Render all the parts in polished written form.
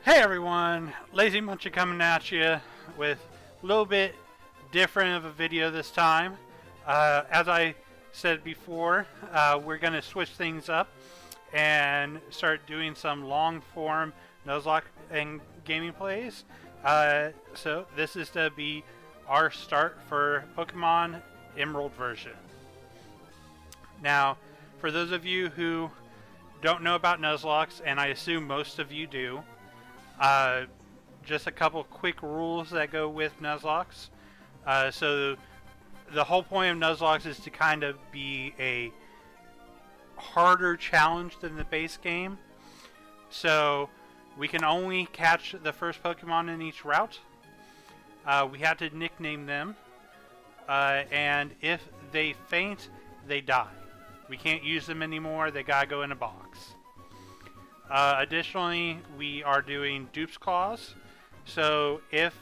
Hey everyone, Lazy Muncher coming at you with a little bit different of a video this time. As I said before, we're going to switch things up and start doing some long form Nuzlocke and gaming plays. So this is to be our start for Pokemon Emerald version. Now, for those of you who don't know about Nuzlockes, and I assume most of you do, just a couple quick rules that go with Nuzlockes. So the whole point of Nuzlockes is to kind of be a harder challenge than the base game. So we can only catch the first Pokemon in each route. We have to nickname them. And if they faint, they die. We can't use them anymore. They gotta go in a box. Additionally, we are doing dupes claws. So if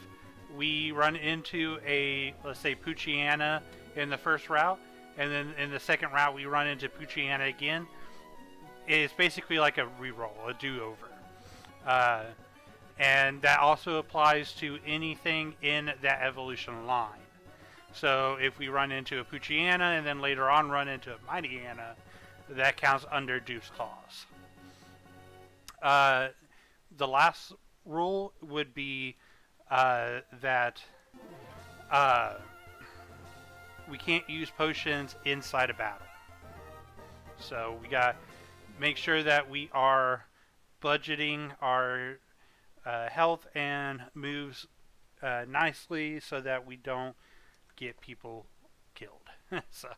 we run into a, let's say, Poochyena in the first route, and then in the second route we run into Poochyena again, it's basically like a reroll, a do-over. And that also applies to anything in that evolution line. So if we run into a Poochyena and then later on run into a Mightyena, that counts under dupes claws. The last rule would be that we can't use potions inside a battle. So we got to make sure that we are budgeting our health and moves nicely so that we don't get people killed. So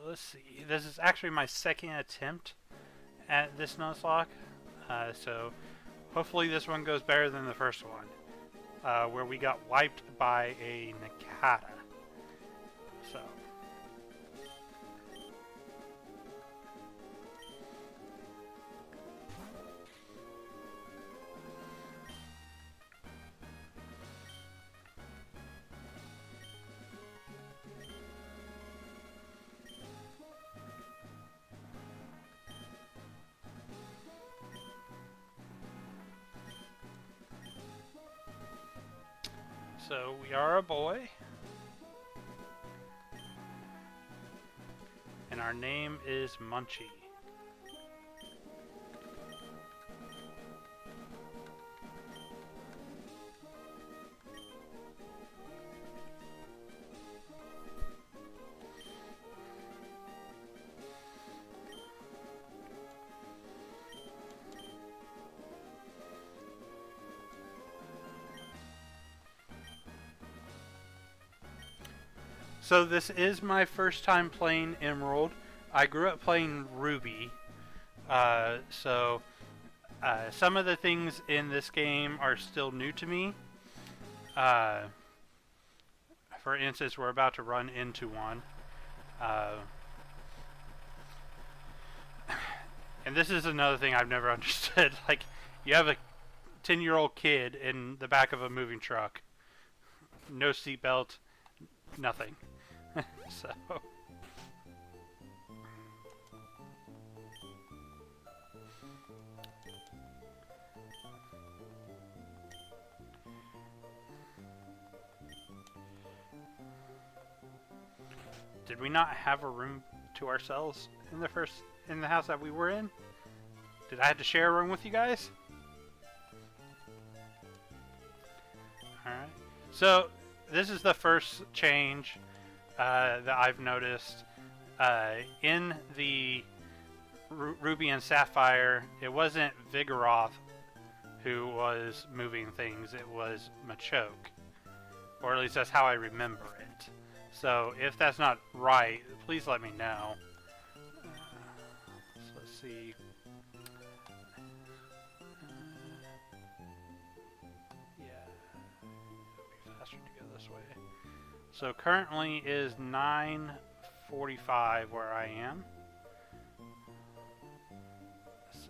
let's see. This is actually my second attempt at this Nuzlocke, so hopefully this one goes better than the first one, where we got wiped by a Nakata. So So we are a boy, and our name is Munchie. So this is my first time playing Emerald. I grew up playing Ruby, so some of the things in this game are still new to me. For instance, we're about to run into one. And this is another thing I've never understood. Like, you have a 10-year-old kid in the back of a moving truck. No seatbelt, nothing. So did we not have a room to ourselves in the house that we were in? Did I have to share a room with you guys? Alright. So this is the first change that I've noticed. In the Ruby and Sapphire, it wasn't Vigoroth who was moving things, it was Machoke. Or at least that's how I remember it. So if that's not right, please let me know. So let's see. So currently is 9:45 where I am. So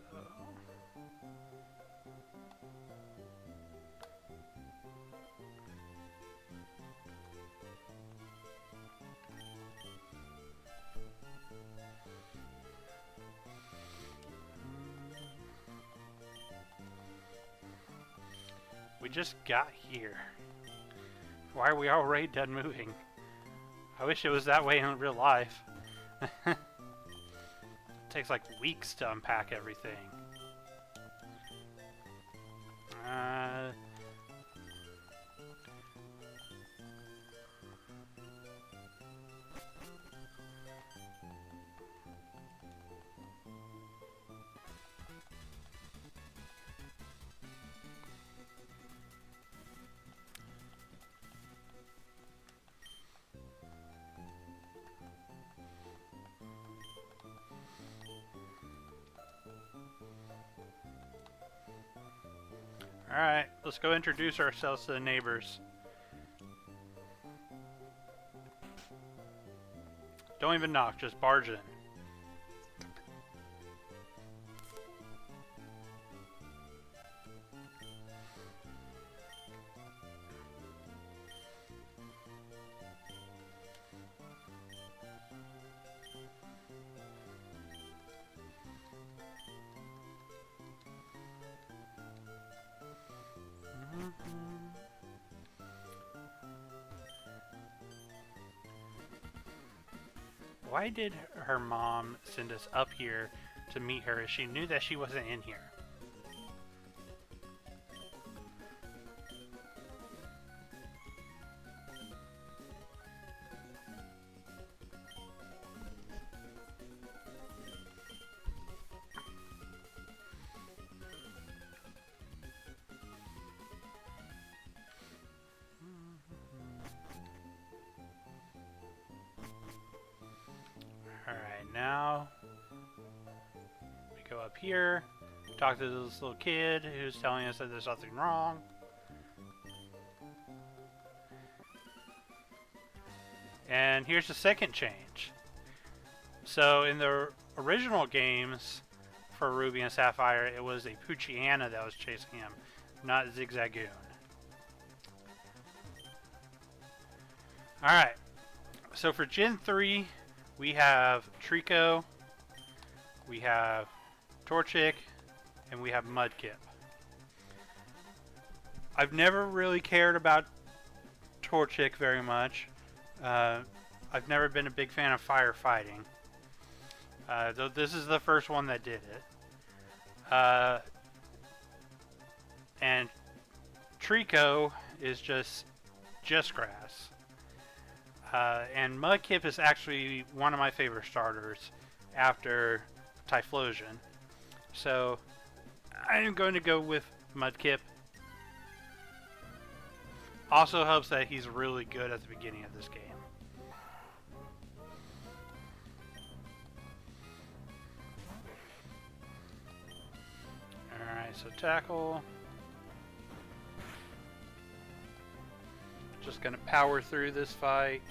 we just got here. Why are we already done moving? I wish it was that way in real life. It takes like weeks to unpack everything. Alright, let's go introduce ourselves to the neighbors. Don't even knock, just barge in. Why did her mom send us up here to meet her if she knew that she wasn't in here? Alright, now we go up here, talk to this little kid who's telling us that there's something wrong. And here's the second change. So in the original games for Ruby and Sapphire, it was a Poochyena that was chasing him, not Zigzagoon. Alright, so for Gen 3, we have Trico, we have Torchic, and we have Mudkip. I've never really cared about Torchic very much. I've never been a big fan of firefighting. Though this is the first one that did it. And Trico is just grass. And Mudkip is actually one of my favorite starters after Typhlosion. So I am going to go with Mudkip. Also helps that he's really good at the beginning of this game. Alright, so tackle. Just gonna power through this fight.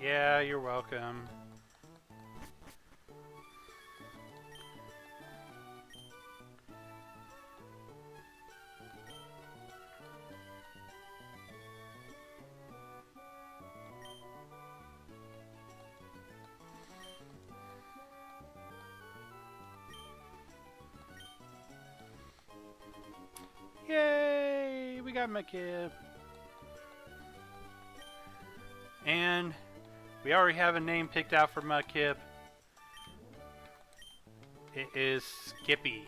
Yeah, you're welcome. Yay! We got Mudkip. And we already have a name picked out for Mudkip. It is Skippy.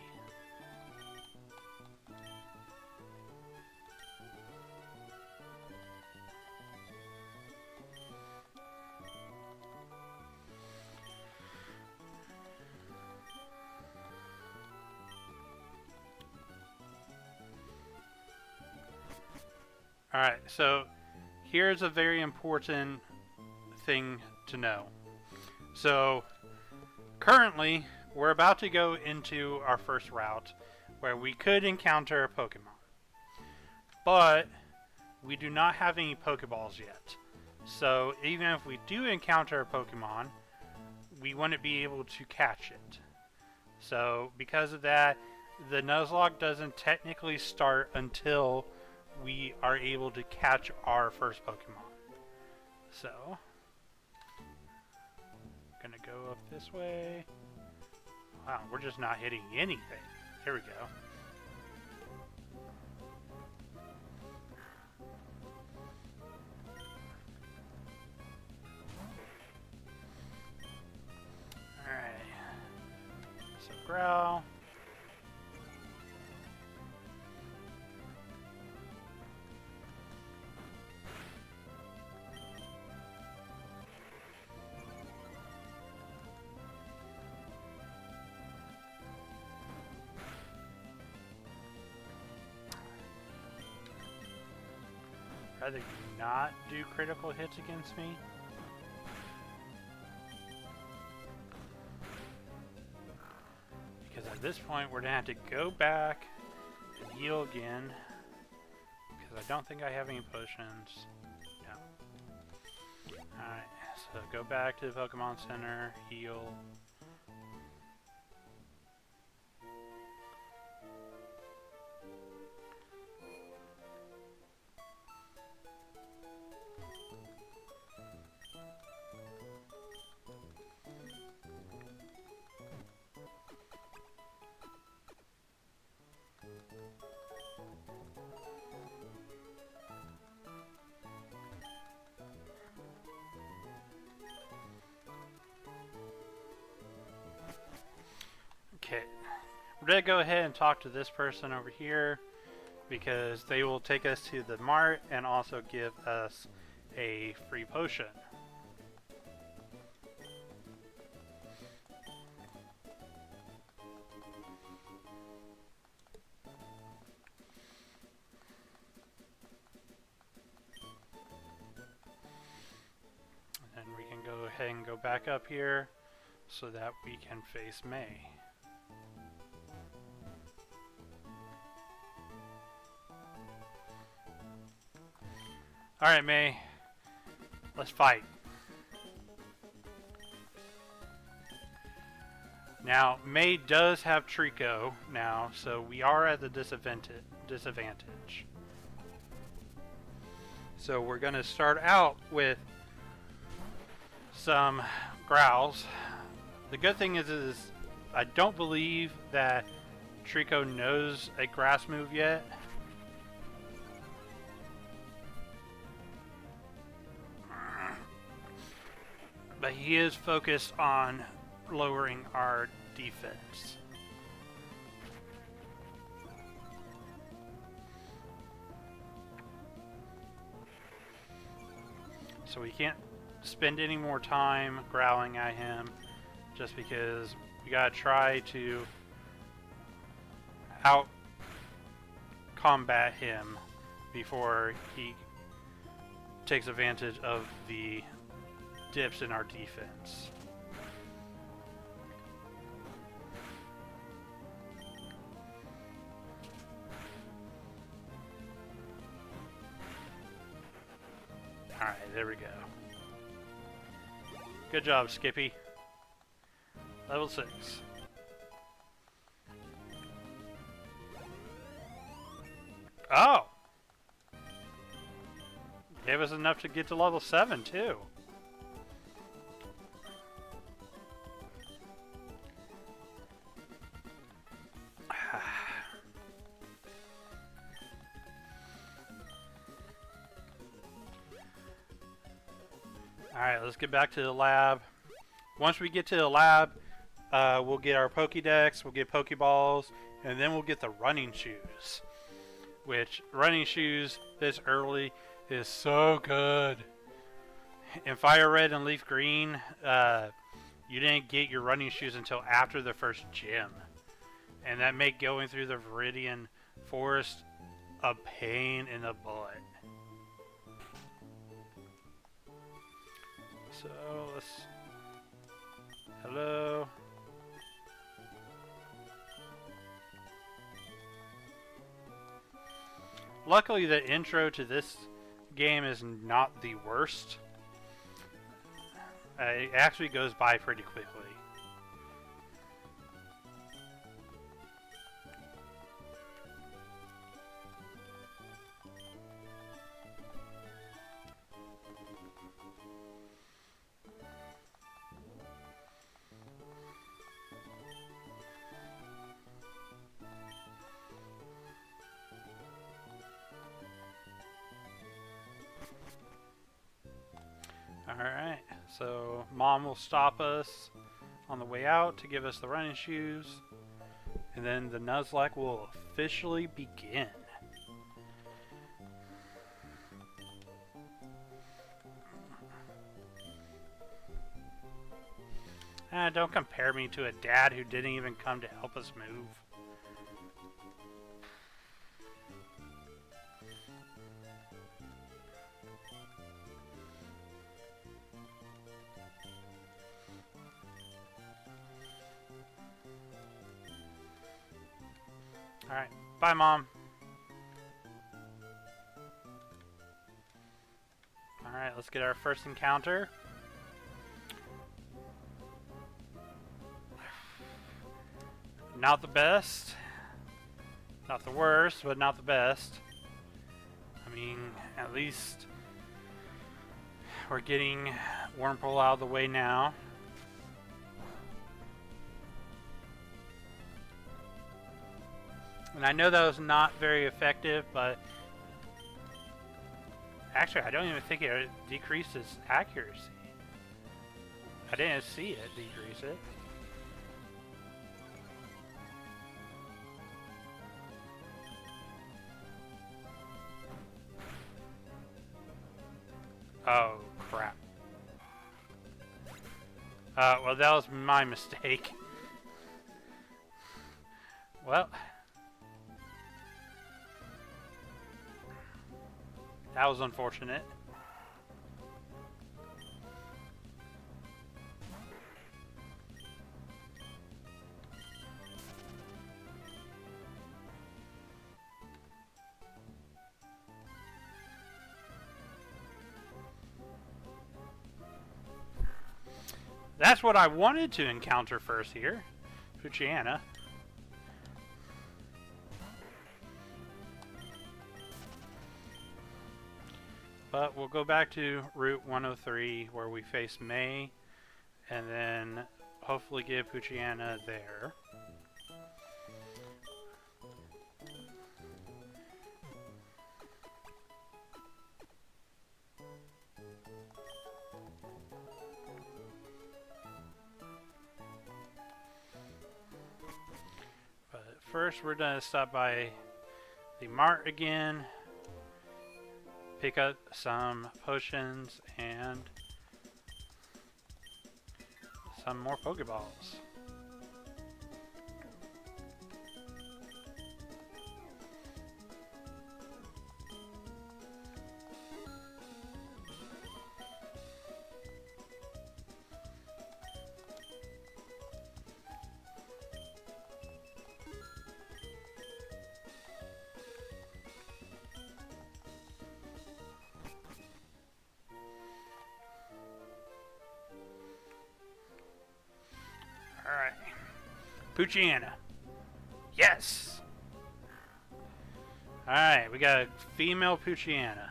Alright, so here's a very important thing to know. So currently we're about to go into our first route where we could encounter a Pokemon, but we do not have any Pokeballs yet. So even if we do encounter a Pokemon, we wouldn't be able to catch it. So because of that, the Nuzlocke doesn't technically start until we are able to catch our first Pokemon. So, gonna go up this way. Wow, we're just not hitting anything. Here we go. Alright. So, growl. Rather you not do critical hits against me. Because at this point we're going to have to go back and heal again. Because I don't think I have any potions. No. Alright, so go back to the Pokemon Center, heal. Okay, we're going to go ahead and talk to this person over here because they will take us to the mart and also give us a free potion. And we can go ahead and go back up here so that we can face May. Alright, May. Let's fight. Now, May does have Trico now, so we are at the disadvantage. So we're going to start out with some growls. The good thing is I don't believe that Trico knows a grass move yet. But he is focused on lowering our defense. So we can't spend any more time growling at him just because we gotta try to out combat him before he takes advantage of the dips in our defense. Alright, there we go. Good job, Skippy. Level 6. Oh! Gave us enough to get to level 7, too. Alright, let's get back to the lab. Once we get to the lab, we'll get our Pokédex, we'll get Pokeballs, and then we'll get the running shoes. Which, running shoes this early is so good. In Fire Red and Leaf Green, you didn't get your running shoes until after the first gym. And that made going through the Viridian Forest a pain in the butt. So, let's... Hello? Luckily, the intro to this game is not the worst. It actually goes by pretty quickly. Alright, so Mom will stop us on the way out to give us the running shoes, and then the Nuzlocke will officially begin. Don't compare me to a dad who didn't even come to help us move. Alright, bye Mom. Alright, let's get our first encounter. Not the best. Not the worst, but not the best. I mean, at least we're getting Wurmple out of the way now. And I know that was not very effective, but actually I don't even think it decreases accuracy. I didn't see it decrease it. Oh, crap. Well, that was my mistake. Well, that was unfortunate. That's what I wanted to encounter first here. Fuchiana. But we'll go back to Route 103 where we face May, and then hopefully get Fuchiana there. But first we're going to stop by the mart again. Pick up some potions and some more Pokeballs. Alright. Fuchiana. Yes! Alright, we got a female Fuchiana.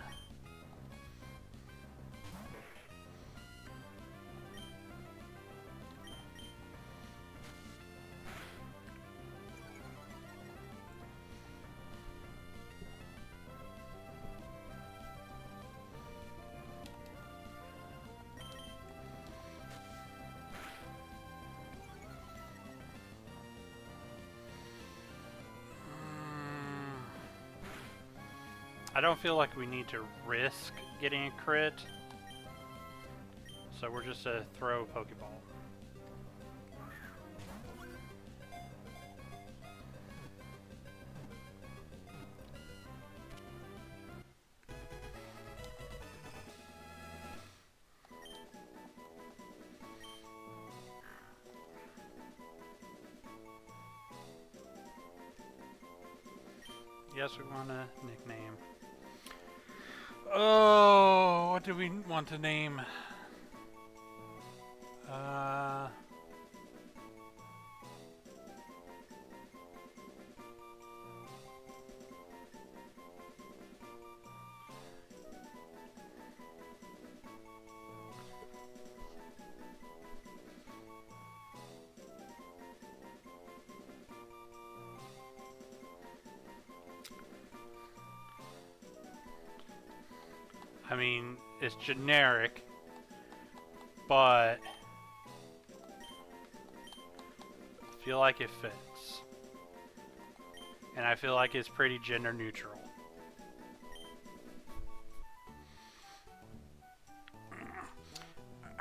I don't feel like we need to risk getting a crit, so we're just a throw Pokeball. Yes, we want a nickname. Oh, what do we want to name? I mean, it's generic, but I feel like it fits. And I feel like it's pretty gender neutral.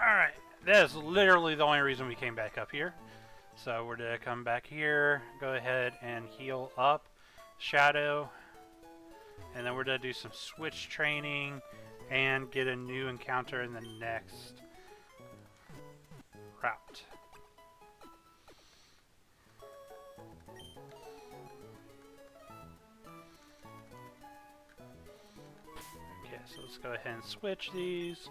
Alright, that is literally the only reason we came back up here. So we're going to come back here, go ahead and heal up Shadow. And then we're going to do some switch training and get a new encounter in the next route. Okay, so let's go ahead and switch these.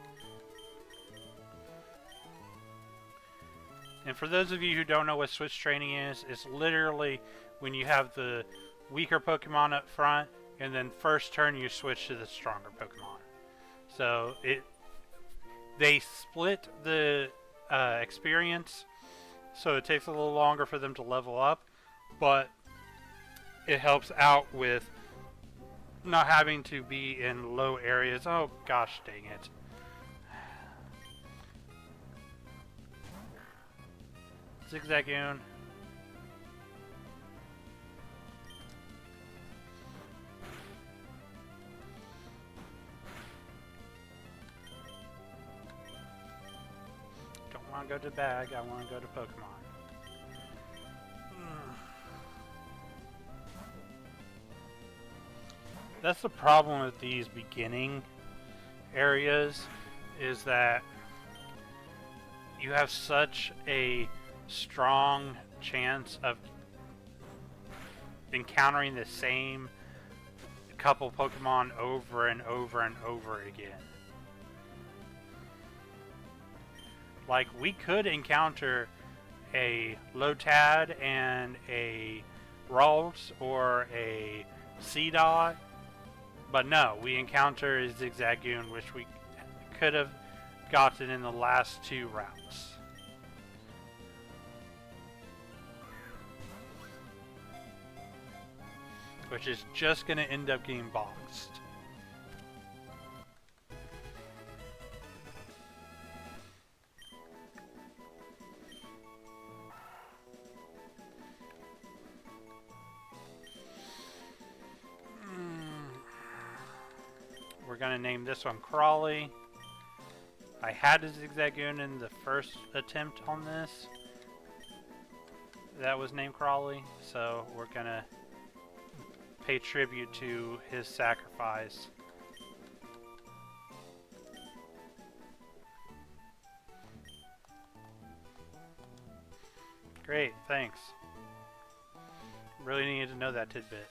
And for those of you who don't know what switch training is, it's literally when you have the weaker Pokemon up front, and then first turn you switch to the stronger Pokemon. So they split the experience, so it takes a little longer for them to level up, but it helps out with not having to be in low areas. Oh gosh dang it. Zigzagoon. Don't want to go to bag, I want to go to Pokemon. That's the problem with these beginning areas, is that you have such a strong chance of encountering the same couple Pokemon over and over and over again. Like, we could encounter a Lotad and a Ralts or a Seedot, but no, we encounter a Zigzagoon, which we could have gotten in the last two routes. Which is just going to end up getting boxed. We're going to name this one Crawley. I had a Zigzagoon in the first attempt on this. That was named Crawley, so we're going to pay tribute to his sacrifice. Great, thanks. Really needed to know that tidbit.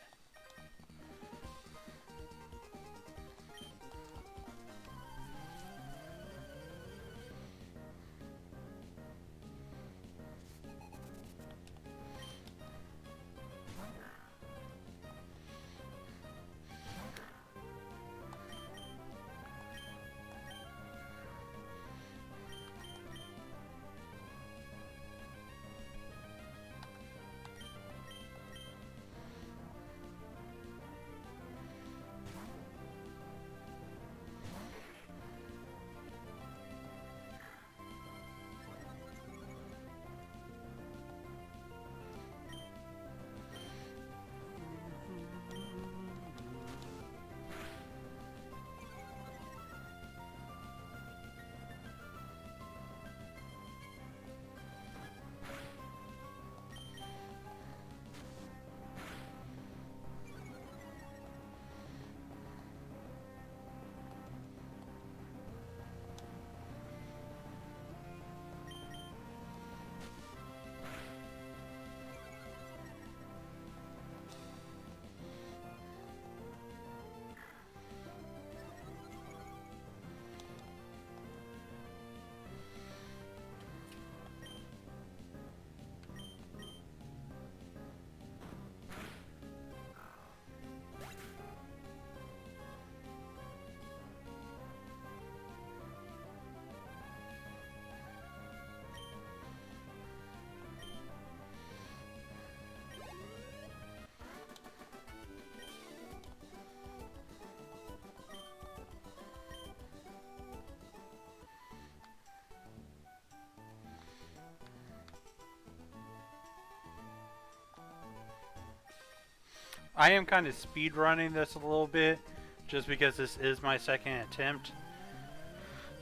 I am kind of speed running this a little bit, just because this is my second attempt.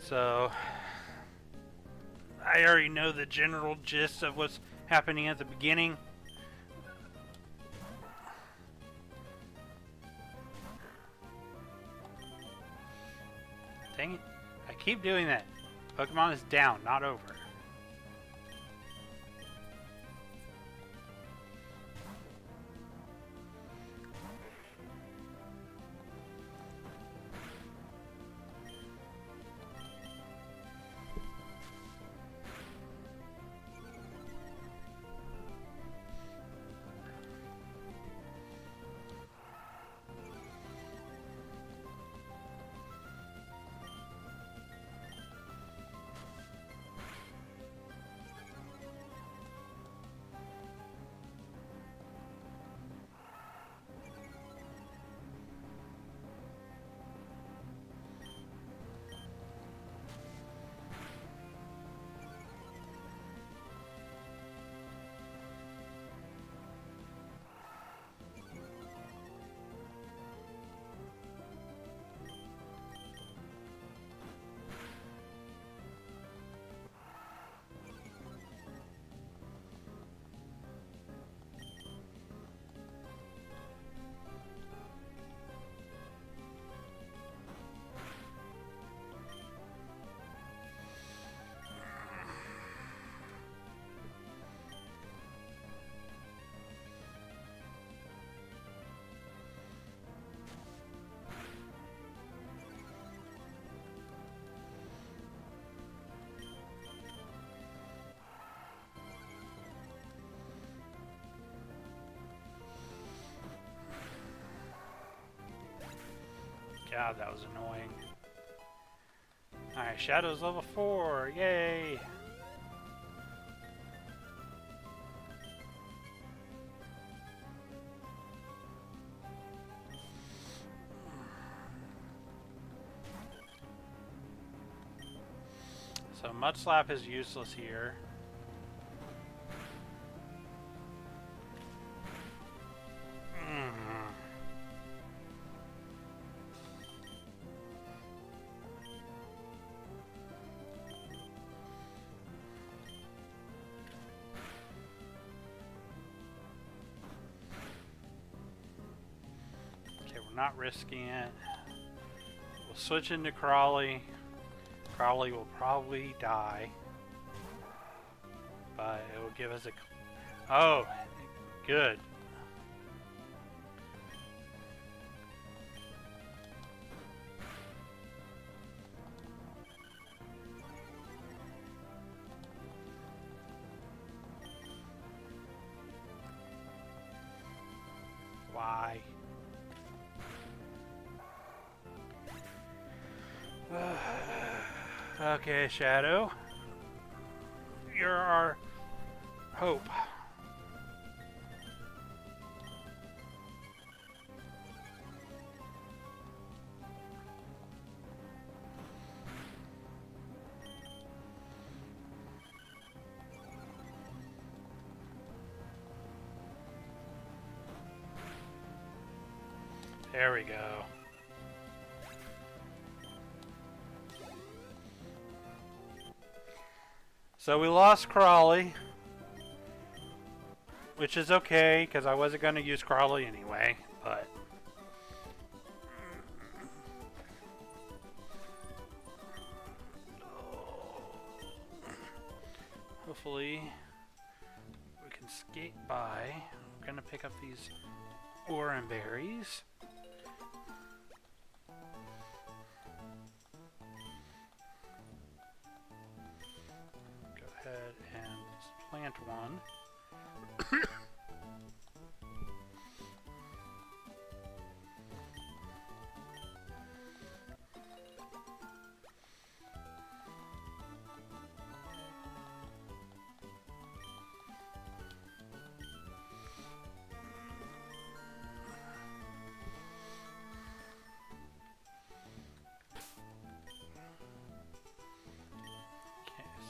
So I already know the general gist of what's happening at the beginning. Dang it. I keep doing that. Pokemon is down, not over. God, that was annoying. Alright, Shadow's level 4. Yay! So Mud Slap is useless here. Not risking it. We'll switch into Crawley. Crawley will probably die, but it will give us a... Oh, good. Why? Okay, Shadow. You're our hope. There we go. So we lost Crawley, which is okay, because I wasn't going to use Crawley anyway, but... Hopefully we can skate by. I'm going to pick up these orange berries. And plant one. Okay,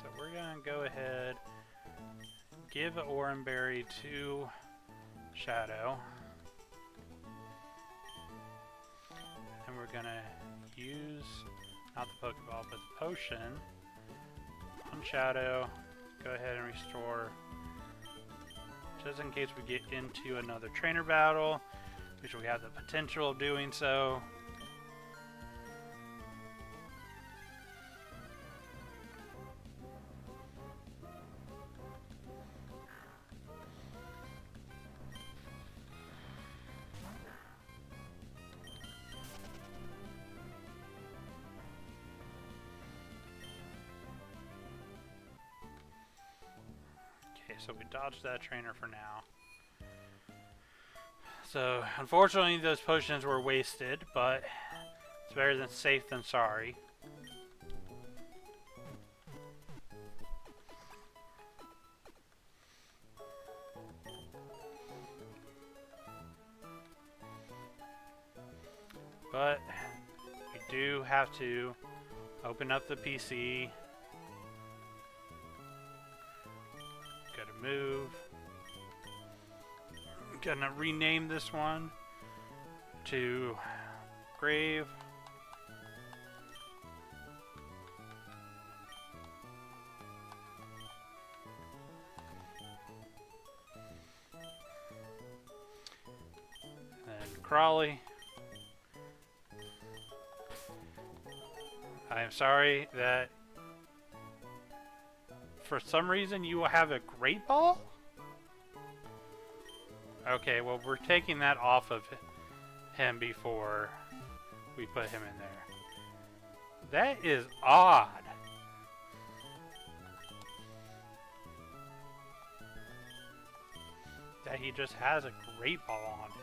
so we're gonna go ahead. Give an Oranberry to Shadow. we're gonna use not the Pokeball, but the potion on Shadow. Go ahead and restore, just in case we get into another trainer battle, which we have the potential of doing so. So we dodged that trainer for now. So unfortunately those potions were wasted, but it's better than safe than sorry. But we do have to open up the PC. Move. I'm gonna rename this one to Grave. And Crawley. I am sorry that for some reason you will have a Great Ball? Okay, well we're taking that off of him before we put him in there. That is odd. That he just has a Great Ball on him.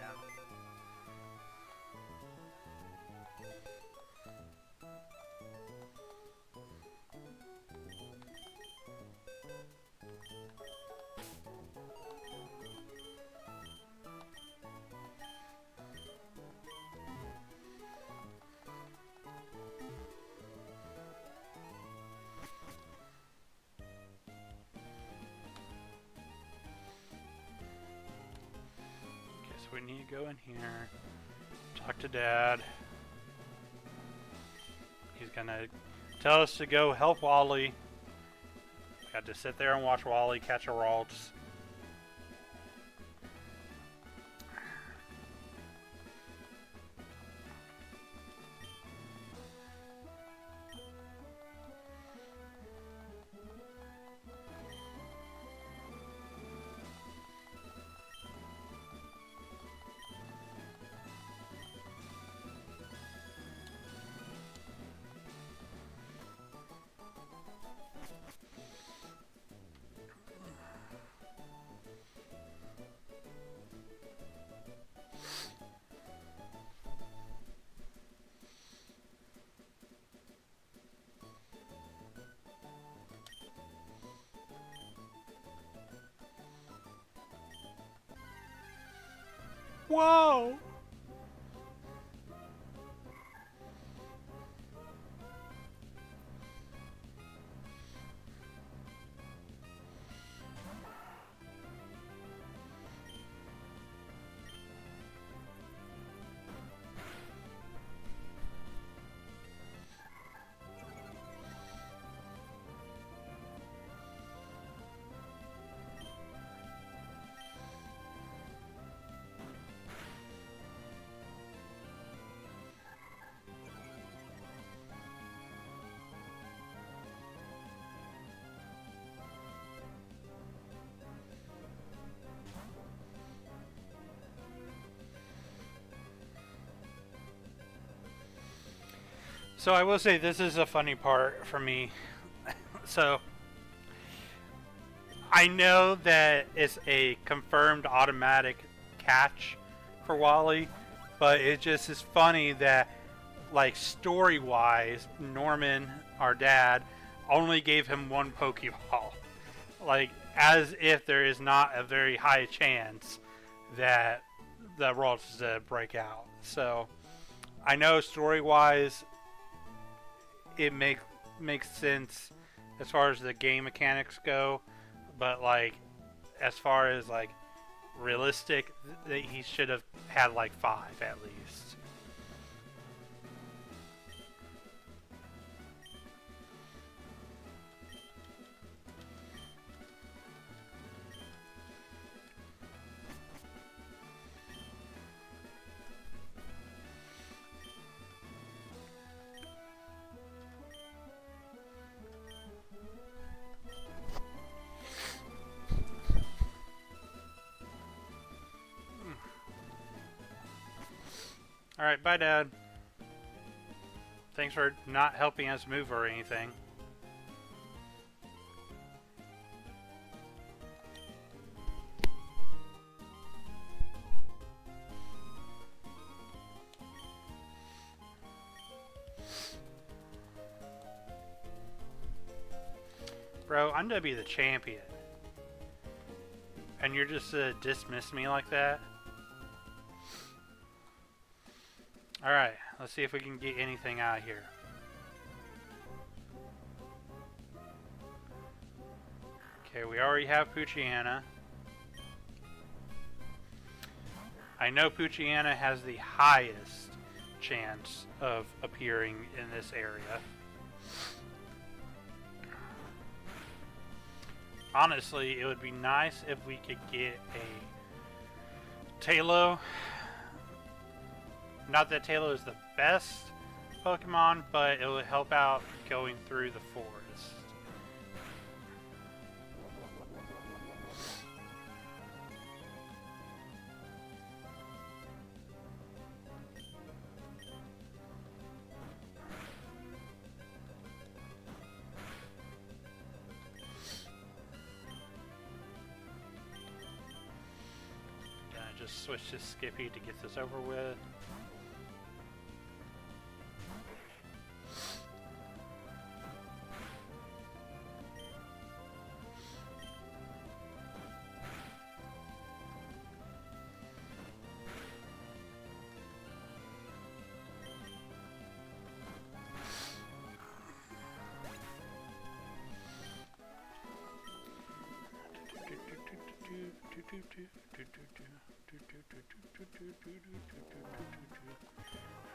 We need to go in here, talk to Dad. He's gonna tell us to go help Wally. Got to sit there and watch Wally catch a Ralts. Whoa! So I will say this is a funny part for me. So I know that it's a confirmed automatic catch for Wally, but it just is funny that, like, story-wise, Norman, our dad, only gave him one Pokeball. Like, as if there is not a very high chance that the Ralts is to break out. So I know story-wise it makes sense as far as the game mechanics go, but like as far as like realistic, he should have had like 5 at least. Alright, bye, Dad. Thanks for not helping us move or anything. Bro, I'm gonna be the champion. And you're just dismiss me like that? Alright, let's see if we can get anything out of here. Okay, we already have Poochyena. I know Poochyena has the highest chance of appearing in this area. Honestly, it would be nice if we could get a Tailo. Not that Tailo is the best Pokemon, but it will help out going through the forest. Just switch to Skippy to get this over with.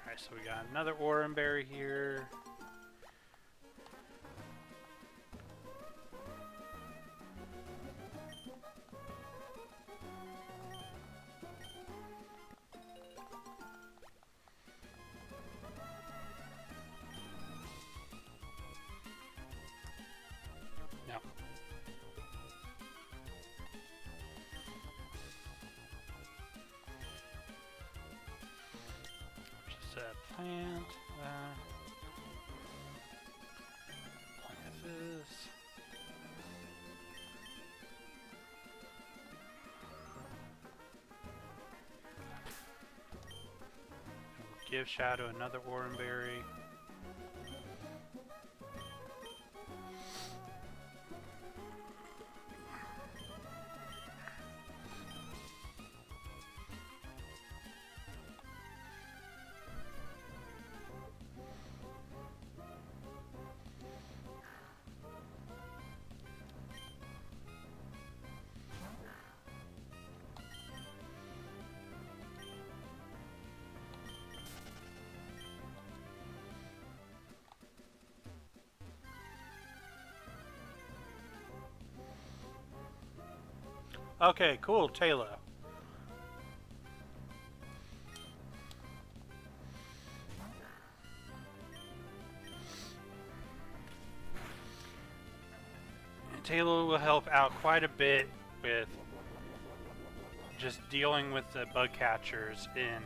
Alright, so we got another Oran Berry here. No. Plant that. Plant this. We'll give Shadow another Oran Berry. Okay, cool, Tailo. Tailo will help out quite a bit with just dealing with the bug catchers in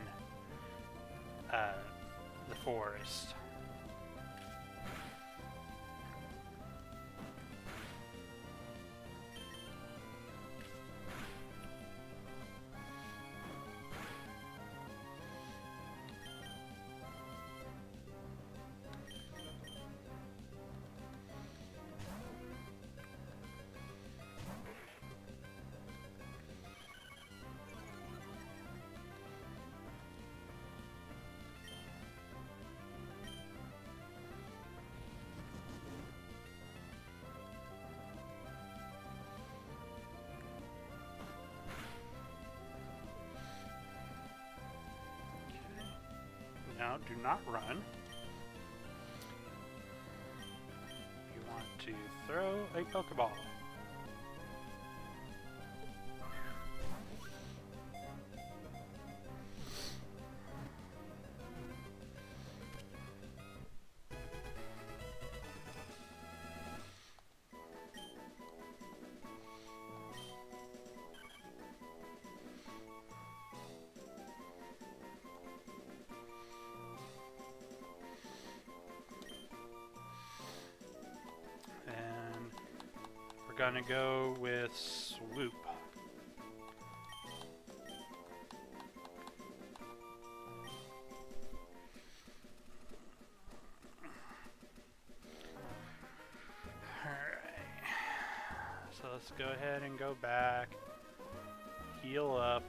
the forest. Now, do not run. You want to throw a Pokeball. We're gonna go with Swoop. So let's go ahead and go back, heal up.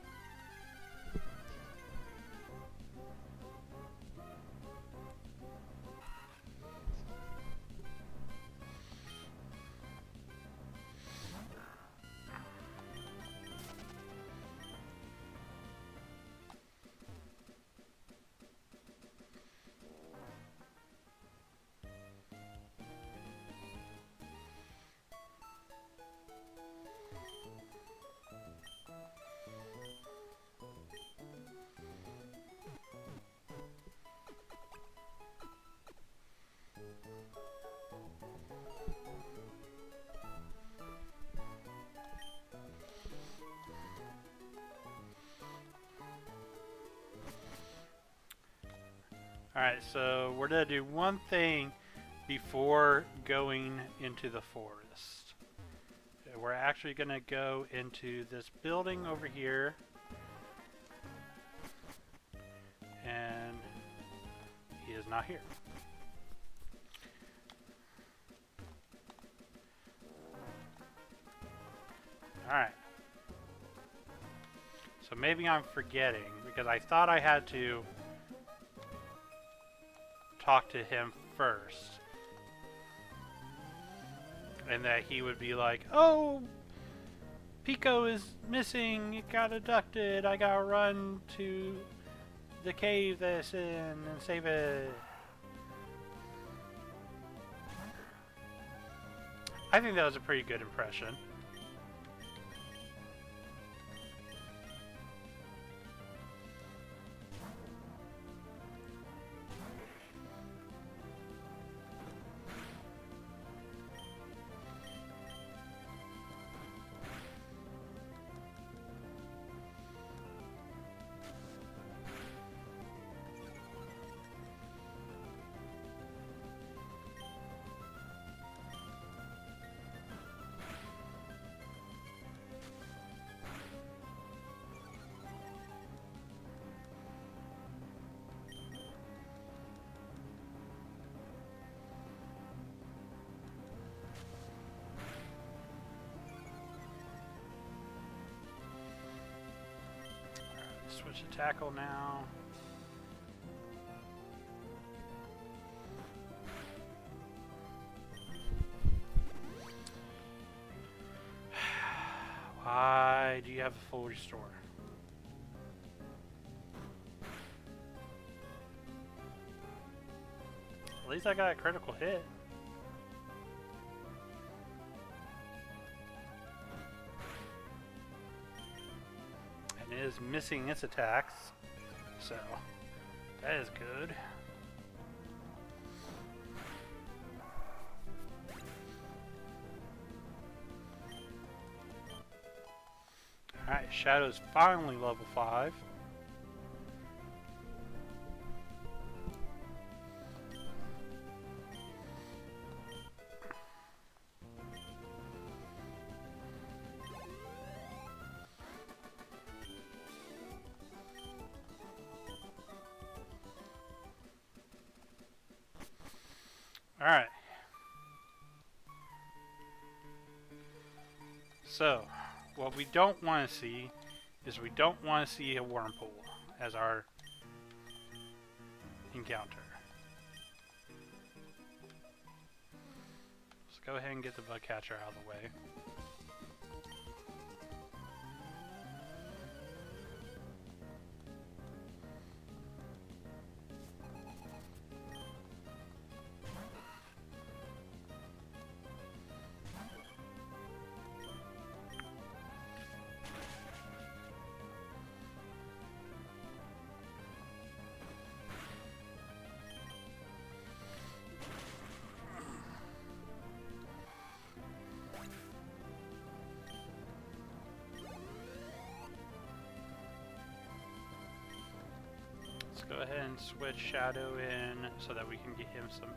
Alright, so we're going to do one thing before going into the forest. We're actually going to go into this building over here. And he is not here. Alright. So maybe I'm forgetting, because I thought I had to talk to him first, and that he would be like, oh, Peeko is missing, it got abducted, I gotta run to the cave that it's in and save it. I think that was a pretty good impression. Switch to tackle now. Why do you have a full restore? At least I got a critical hit. And it is missing its attacks, so that is good. Alright, Shadow's finally level 5. Alright. So, what we don't want to see is we don't want to see a Whirlpool as our encounter. Let's go ahead and get the bug catcher out of the way. Go ahead and switch Shadow in so that we can get him some,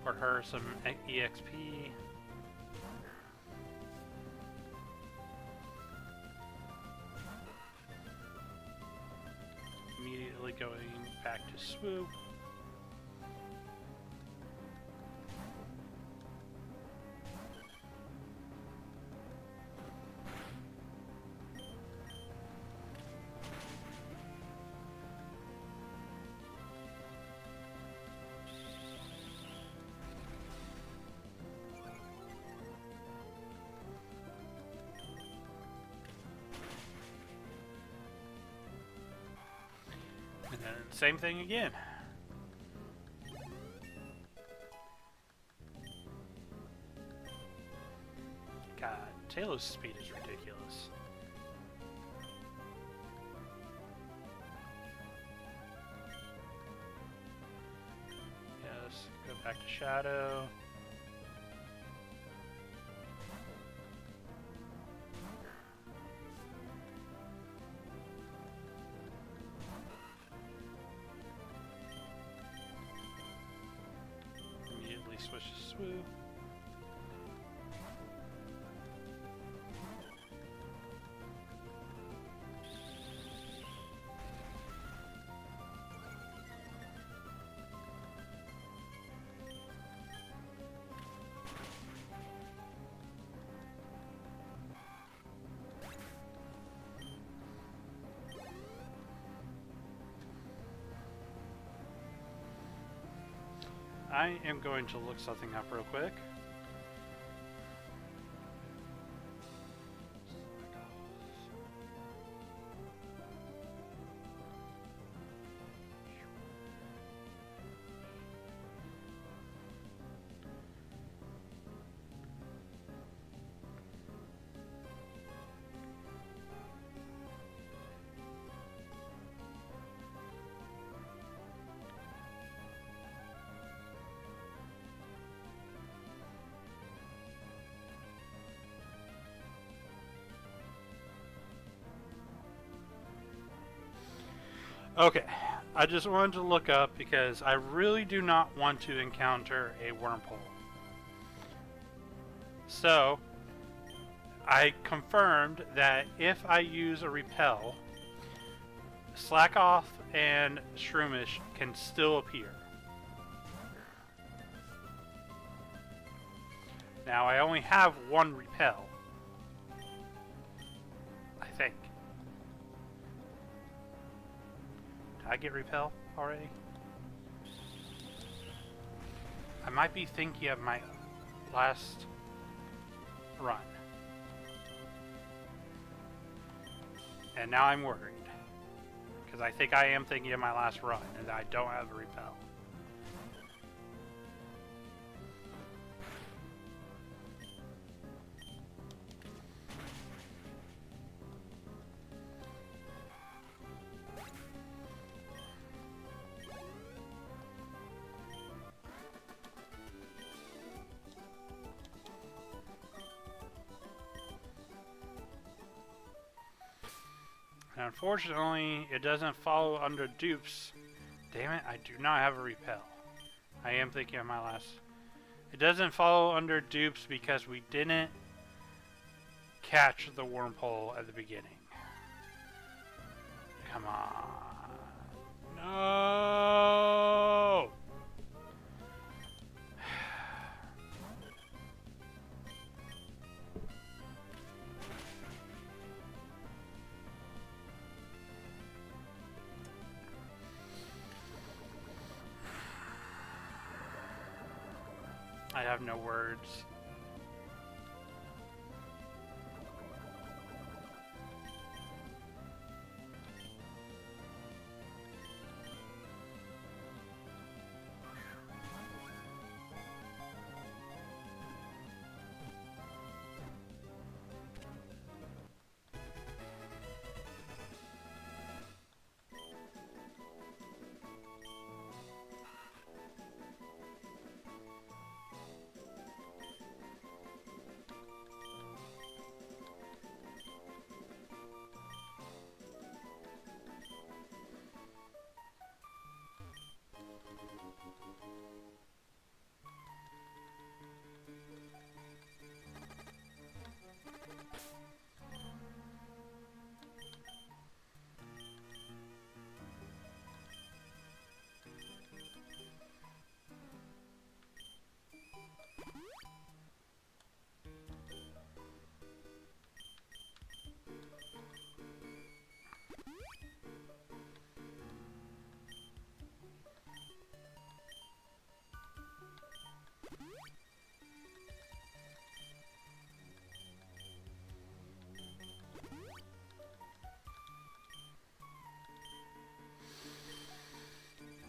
or her, some EXP. going back to swoop. And then same thing again. God, Taylor's speed is ridiculous. Yes, go back to Shadow. Immediately switch to swoop. I am going to look something up real quick. Okay, I just wanted to look up because I really do not want to encounter a wormhole. So, I confirmed that if I use a repel, Slack Off and Shroomish can still appear. Now, I only have one repel, I think. Did I get repel already? I might be thinking of my last run. And now I'm worried. Because I think I am thinking of my last run and I don't have a repel. Unfortunately, it doesn't follow under dupes. Damn it, I do not have a repel. I am thinking of my last... It doesn't follow under dupes because we didn't catch the wormhole at the beginning. Come on. No! I have no words.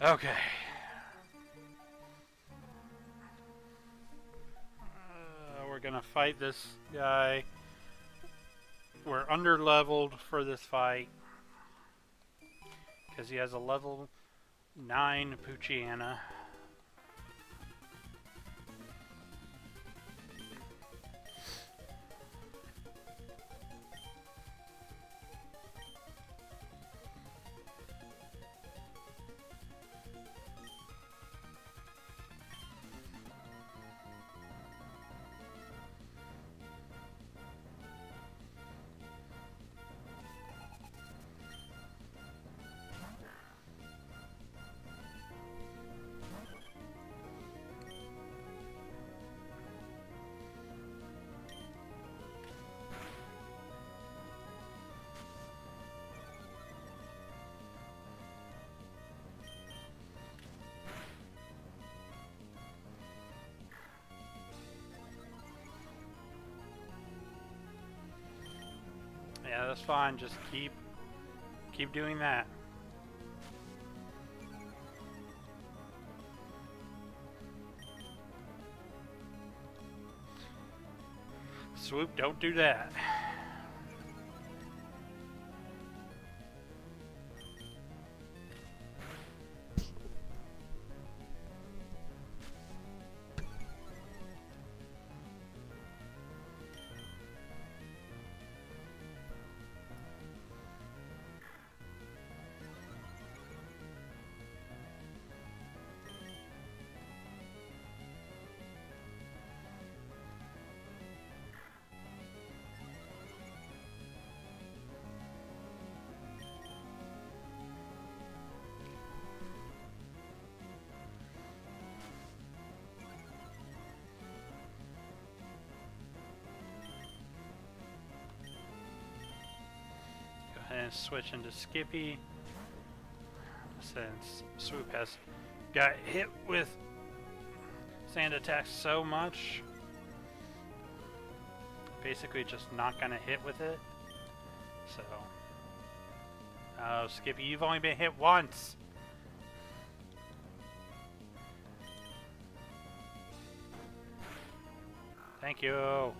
Okay. We're gonna fight this guy. We're under leveled for this fight because he has a level 9 Poochyena. Yeah, that's fine. Just keep doing that. Swoop, don't do that. And switch into Skippy since Swoop has got hit with sand attacks so much. Basically just not gonna hit with it. So oh, Skippy, you've only been hit once. Thank you.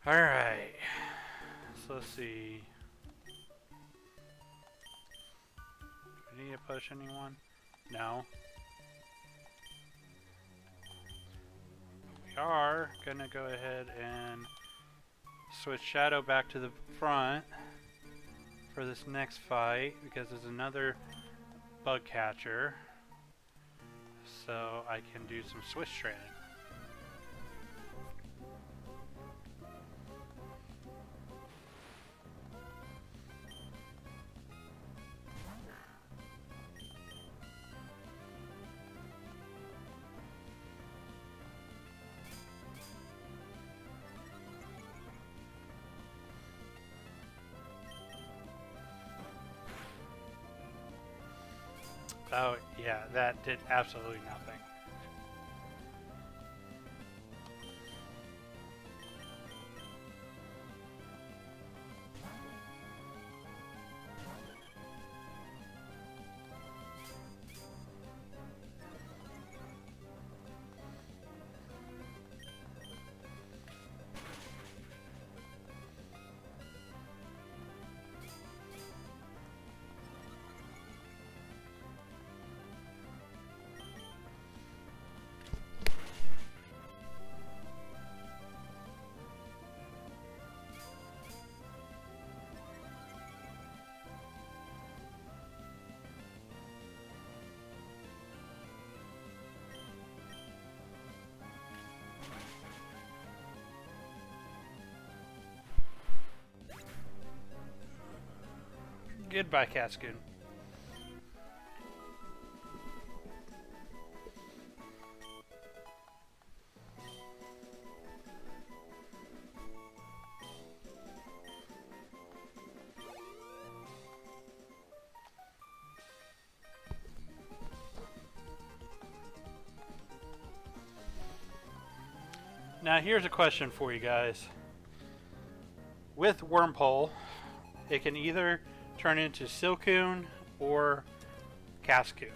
Alright, so let's see. Do we need to push anyone? No. We are gonna go ahead and switch Shadow back to the front for this next fight because there's another bug catcher. So I can do some switch training. Oh, yeah, that did absolutely nothing. Goodbye, Cascoon. Now here's a question for you guys. With Wormpole, it can either turn into Silcoon or Cascoon.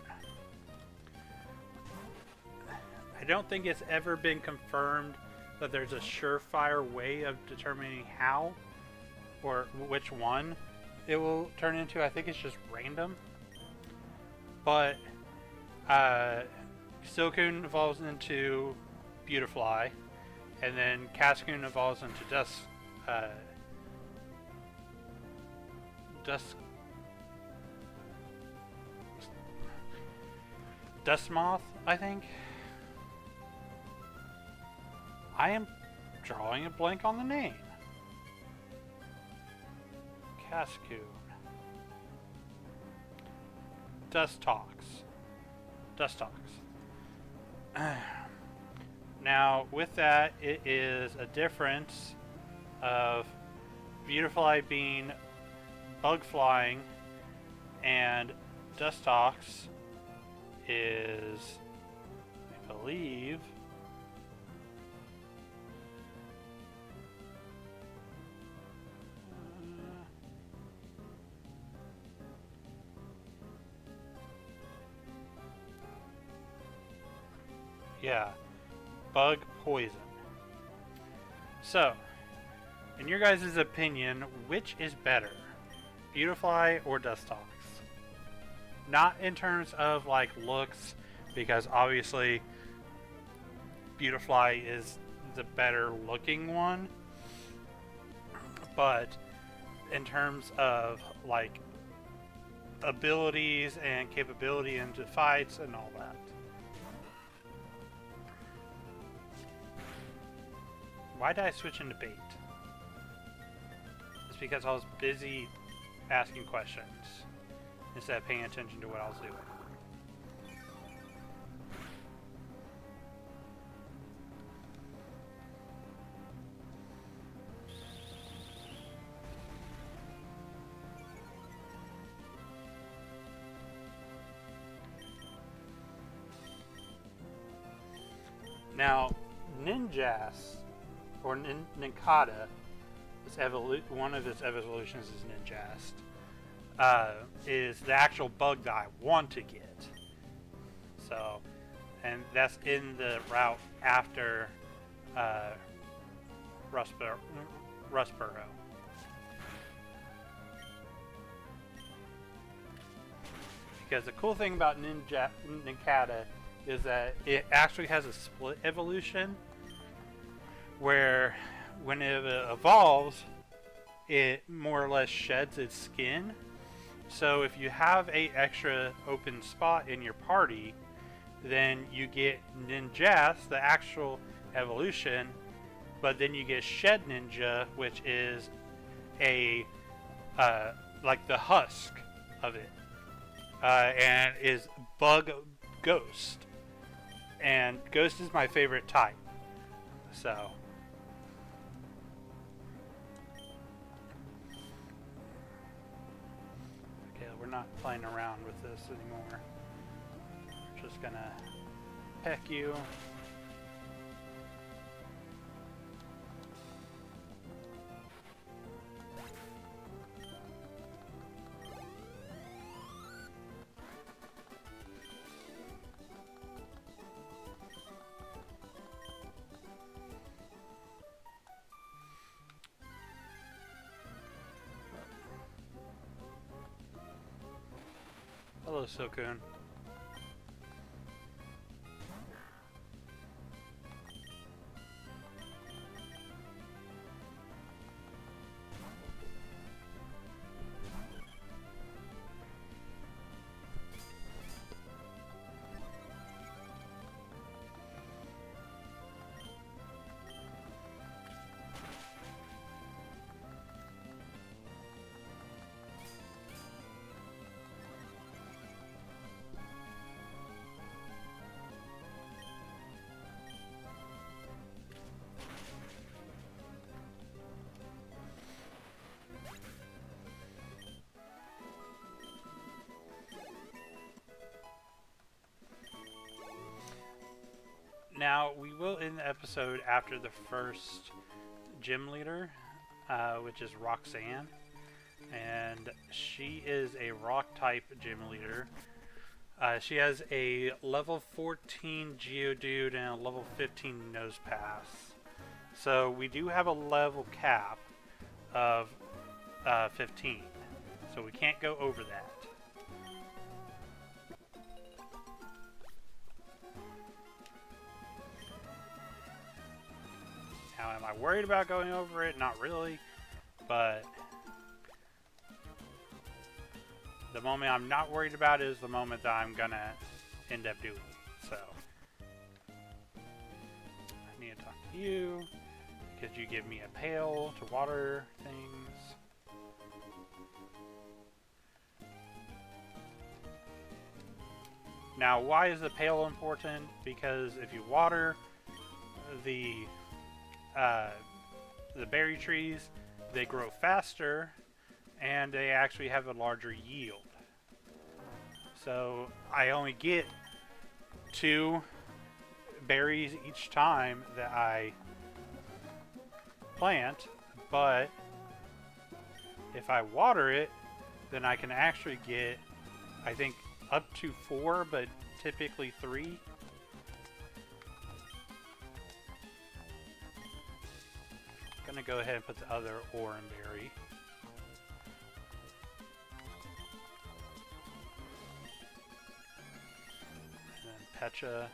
I don't think it's ever been confirmed that there's a surefire way of determining how or which one it will turn into. I think it's just random. But Silcoon evolves into Beautifly, and then Cascoon evolves into Dustmoth, I think. I am drawing a blank on the name. Cascoon. Dustox. Now, with that, it is a difference of Beautifly being bug flying, and Dustox is, I believe, yeah, bug poison. So, in your guys' opinion, which is better, Beautifly or Dustox? Not in terms of like looks, because obviously Beautifly is the better looking one, but in terms of like abilities and capability into fights and all that. Why did I switch into bait? It's because I was busy asking questions instead of paying attention to what I was doing. Now, Ninjas, or Nincada, one of its evolutions is Ninjast, is the actual bug that I want to get. So, and that's in the route after Rustboro. Because the cool thing about Nincada is that it actually has a split evolution, where when it evolves, it more or less sheds its skin. So if you have a extra open spot in your party, then you get Ninjas, the actual evolution, but then you get Shed Ninja, which is a like the husk of it, and is Bug Ghost, and Ghost is my favorite type. So okay, we're not playing around with this anymore. We're just gonna peck you. Hello, Silcoon. Now, we will end the episode after the first gym leader, which is Roxanne. And she is a rock type gym leader. She has a level 14 Geodude and a level 15 Nosepass. So we do have a level cap of 15. So we can't go over that. Now, am I worried about going over it? Not really, but the moment I'm not worried about is the moment that I'm gonna end up doing it. So, I need to talk to you. Could you give me a pail to water things? Now, why is the pail important? Because if you water the berry trees, they grow faster and they actually have a larger yield. So I only get 2 berries each time that I plant, but if I water it, then I can actually get, I think, up to 4, but typically 3. Gonna go ahead and put the other Oranberry. And then Pecha.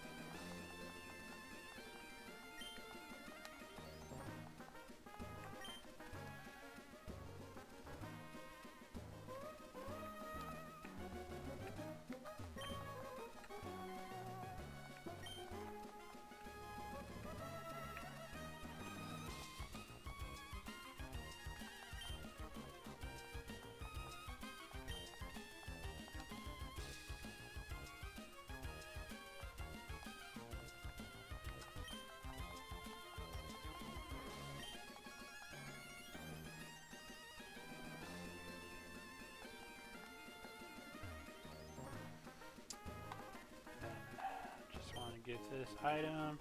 Get this item,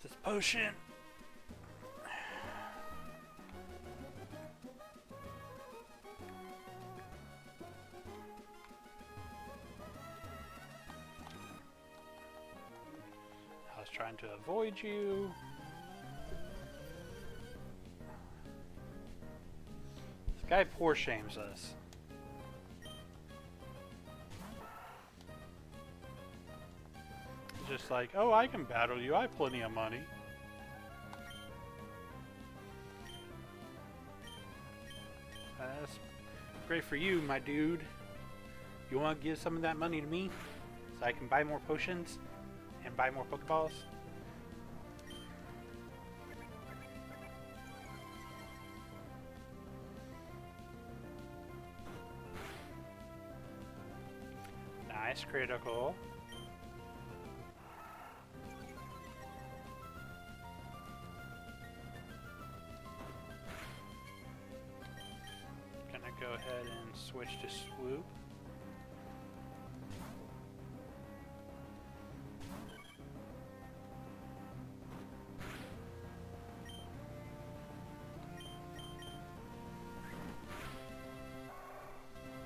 this potion. I was trying to avoid you. This guy poor shames us. Just like, oh, I can battle you. I have plenty of money. That's great for you, my dude. You want to give some of that money to me so I can buy more potions and buy more Pokeballs? Nice critical. Go ahead and switch to swoop.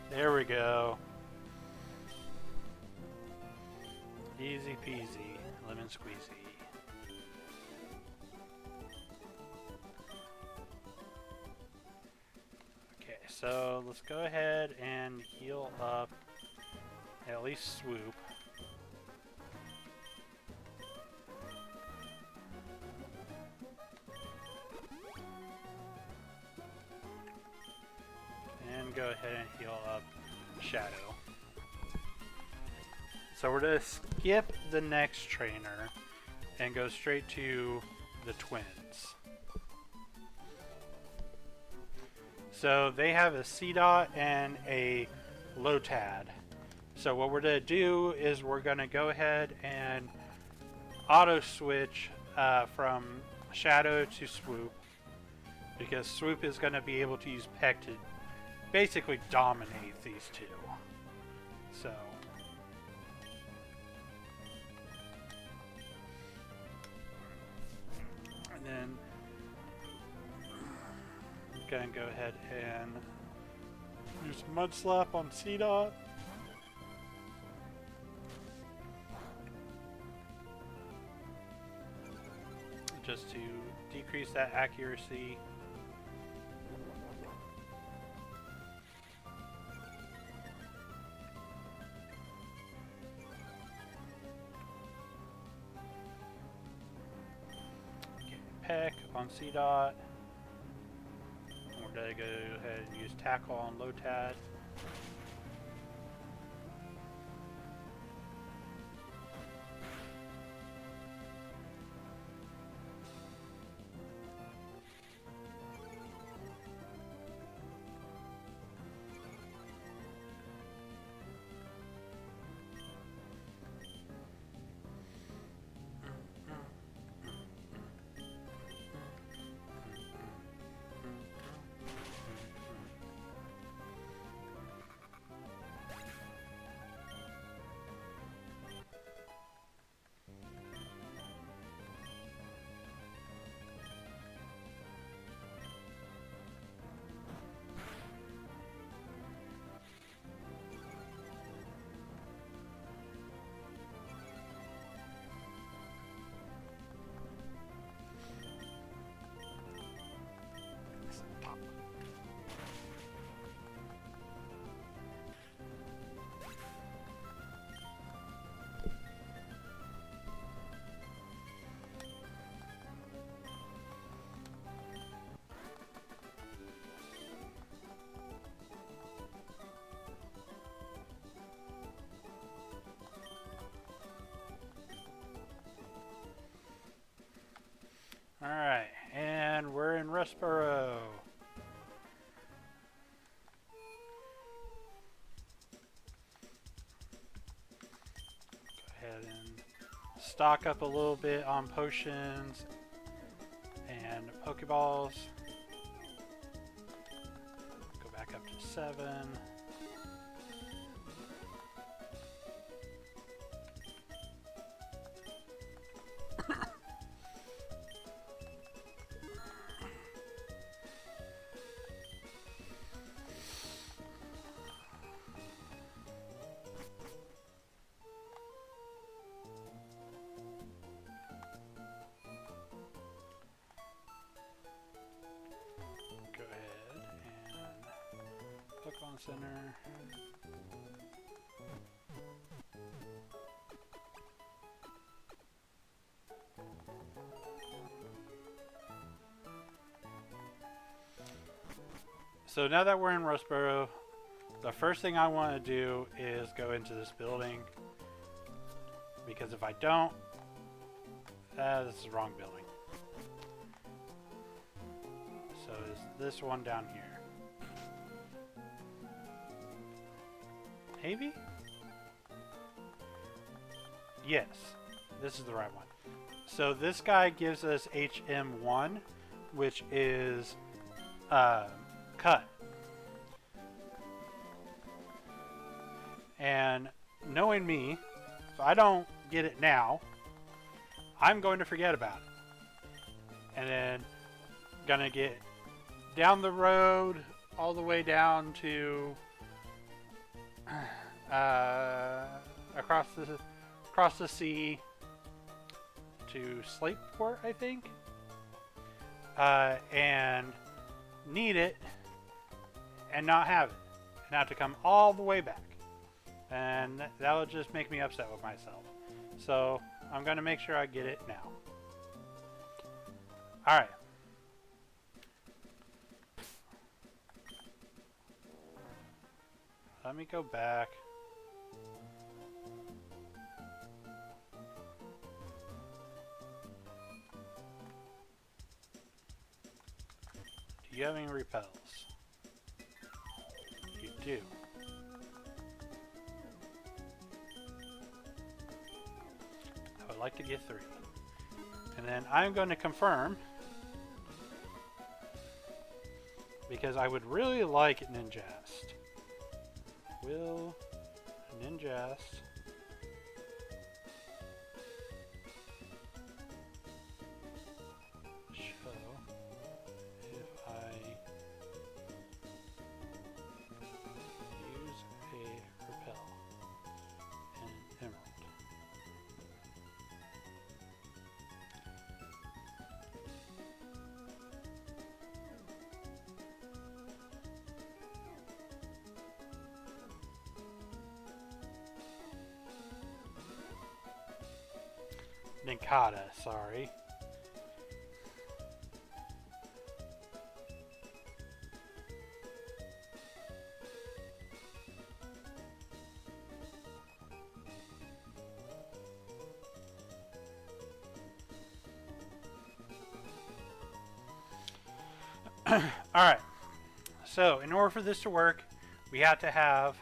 There we go. Easy peasy, lemon squeezy. So let's go ahead and heal up at least swoop. And go ahead and heal up Shadow. So we're going to skip the next trainer and go straight to the twins. So they have a C-Dot and a Lotad. So what we're going to do is we're going to go ahead and auto switch from Shadow to Swoop, because Swoop is going to be able to use Peck to basically dominate these two. So gonna go ahead and use Mud Slap on C-Dot. Just to decrease that accuracy. Okay, Peck on C-Dot. We're gonna go ahead and use Tackle on Lotad. Alright, and we're in Rustboro. Go ahead and stock up a little bit on potions and Pokeballs. Go back up to 7. Pokemon Center. So now that we're in Rustboro, the first thing I want to do is go into this building, because if I don't, this is the wrong building. So is this one down here? Maybe? Yes, this is the right one. So this guy gives us HM1, which is cut. And knowing me, if I don't get it now, I'm going to forget about it. And then gonna get down the road all the way down to across the sea to Slateport, I think, and need it and not have it, and have to come all the way back, and that would just make me upset with myself. So I'm gonna make sure I get it now. All right. Let me go back. Do you have any repels? You do. I would like to get 3. And then I'm going to confirm, because I would really like Ninjast. Will Ninjast show if I Ninkata, sorry. Alright, so in order for this to work, we have to have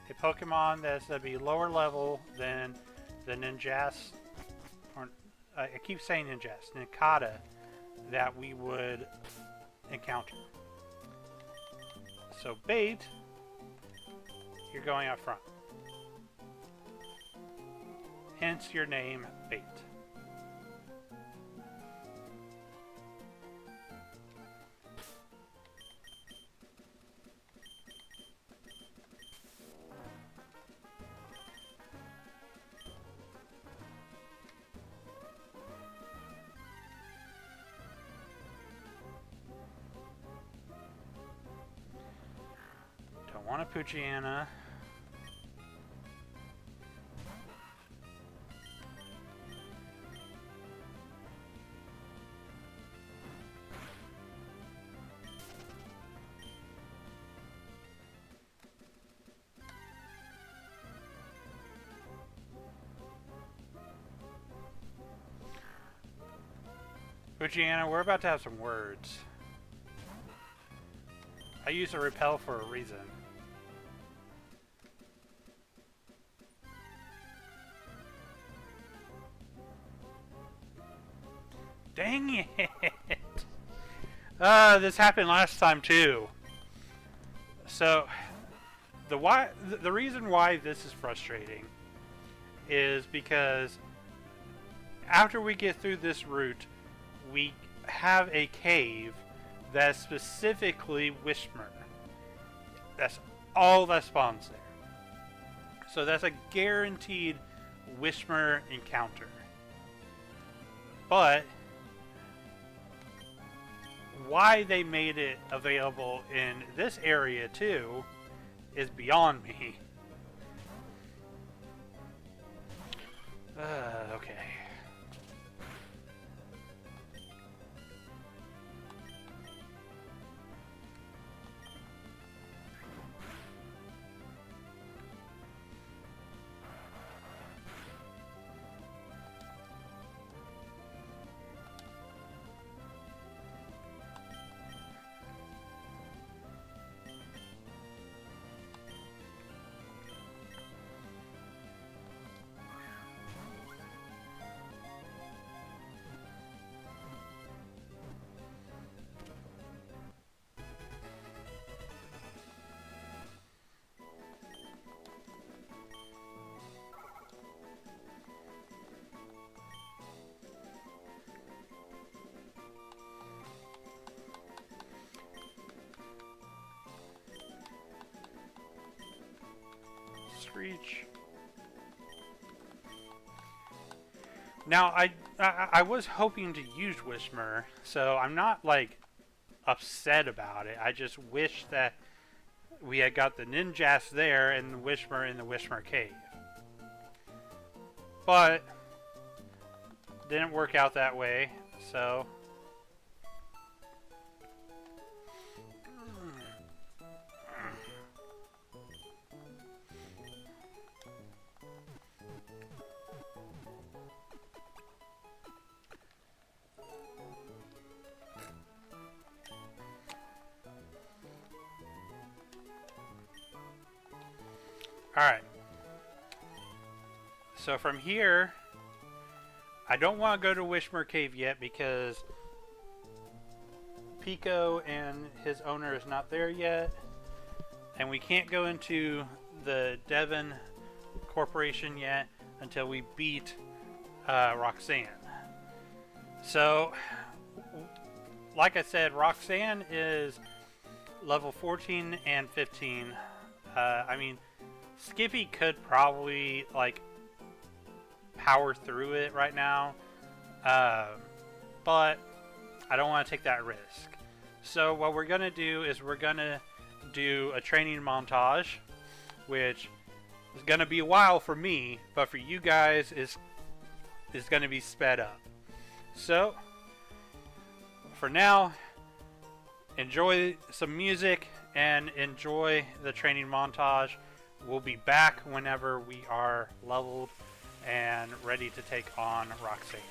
a Pokemon that's going to be lower level than the Ninjas, or I keep saying Ninjas, Ninkata, that we would encounter. So Bait, you're going up front. Hence your name, Bait. Want a Poochyena. Poochyena, we're about to have some words. I use a repel for a reason. Dang it! This happened last time too. So, the reason why this is frustrating is because after we get through this route, we have a cave that's specifically Whismur. That's all that spawns there. So that's a guaranteed Whismur encounter. But why they made it available in this area too is beyond me. Okay. Screech. Now, I was hoping to use Whismur, so I'm not, like, upset about it. I just wish that we had got the Ninjas there and the Whismur in the Whismur Cave. But, didn't work out that way, so... Alright. So from here, I don't want to go to Whismur Cave yet because Peeko and his owner is not there yet. And we can't go into the Devon Corporation yet until we beat Roxanne. So, like I said, Roxanne is level 14 and 15. I mean, Skippy could probably, like, power through it right now. But I don't want to take that risk. So what we're going to do is we're going to do a training montage, which is going to be a while for me, but for you guys is is going to be sped up. So, for now, enjoy some music and enjoy the training montage. We'll be back whenever we are leveled and ready to take on Roxanne.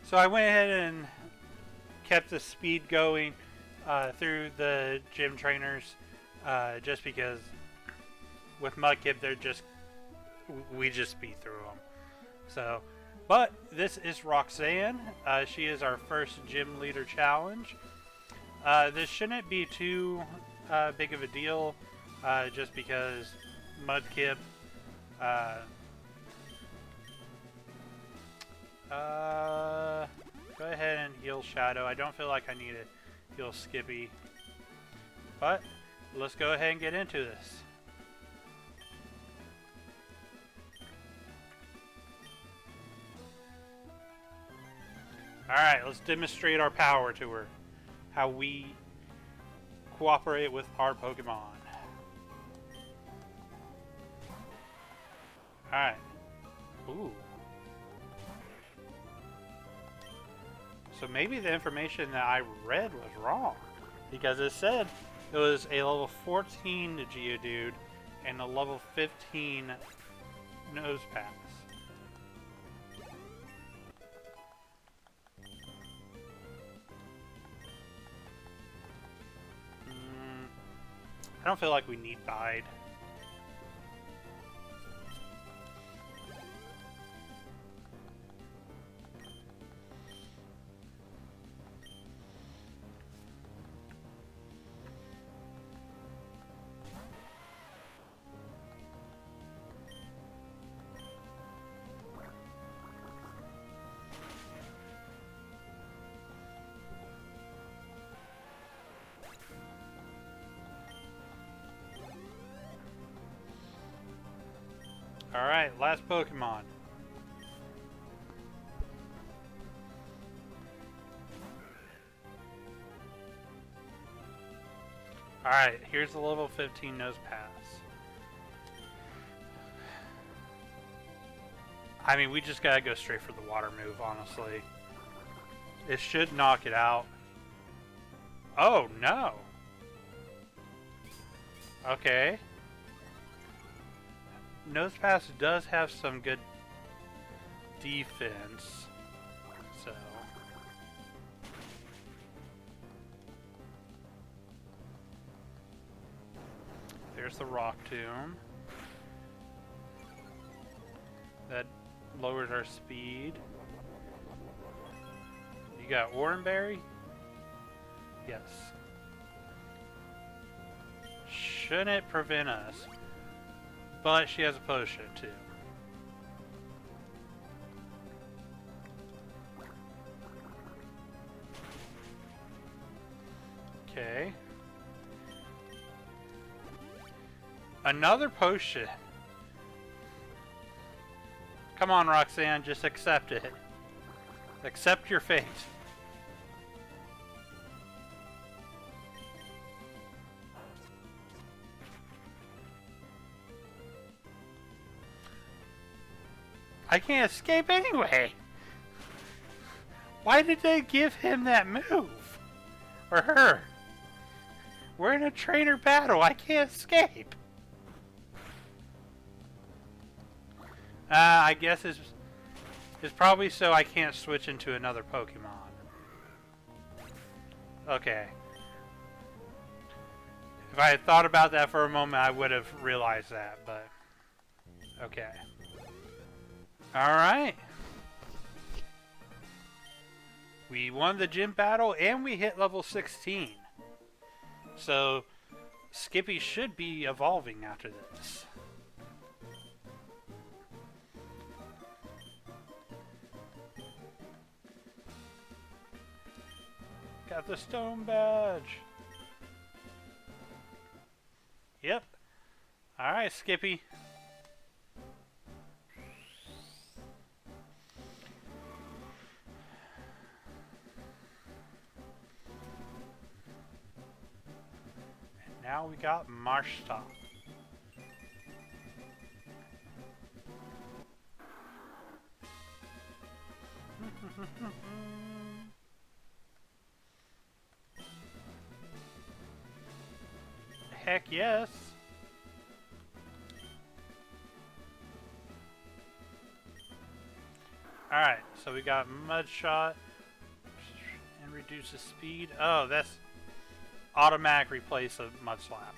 So I went ahead and kept the speed going through the gym trainers, just because with Mudkip we just speed through them. So, but this is Roxanne. She is our first gym leader challenge. This shouldn't be too big of a deal, just because Mudkip. Go ahead and heal Shadow. I don't feel like I need to heal Skippy. But let's go ahead and get into this. Alright, let's demonstrate our power to her. How we cooperate with our Pokemon. Alright. Ooh. So maybe the information that I read was wrong. Because it said it was a level 14 Geodude and a level 15 Nosepass. I don't feel like we need Bide. Alright, last Pokemon. Alright, here's the level 15 Nosepass. I mean, we just gotta go straight for the water move, honestly. It should knock it out. Oh, no! Okay. Nosepass does have some good defense, so there's the Rock Tomb. That lowers our speed. You got Oranberry? Yes. Shouldn't prevent us. But she has a potion too. Okay. Another potion. Come on, Roxanne, just accept it. Accept your fate. I can't escape anyway. Why did they give him that move? Or her? We're in a trainer battle. I can't escape. I guess it's probably so I can't switch into another Pokemon. Okay. If I had thought about that for a moment, I would have realized that, but okay. Alright. We won the gym battle and we hit level 16. So Skippy should be evolving after this. Got the stone badge. Yep. Alright, Skippy. Now we got Marshtomp. Heck yes. Alright. Alright, so we got Mud Shot and reduces speed. Oh, that's automatic replace of Mud Slap.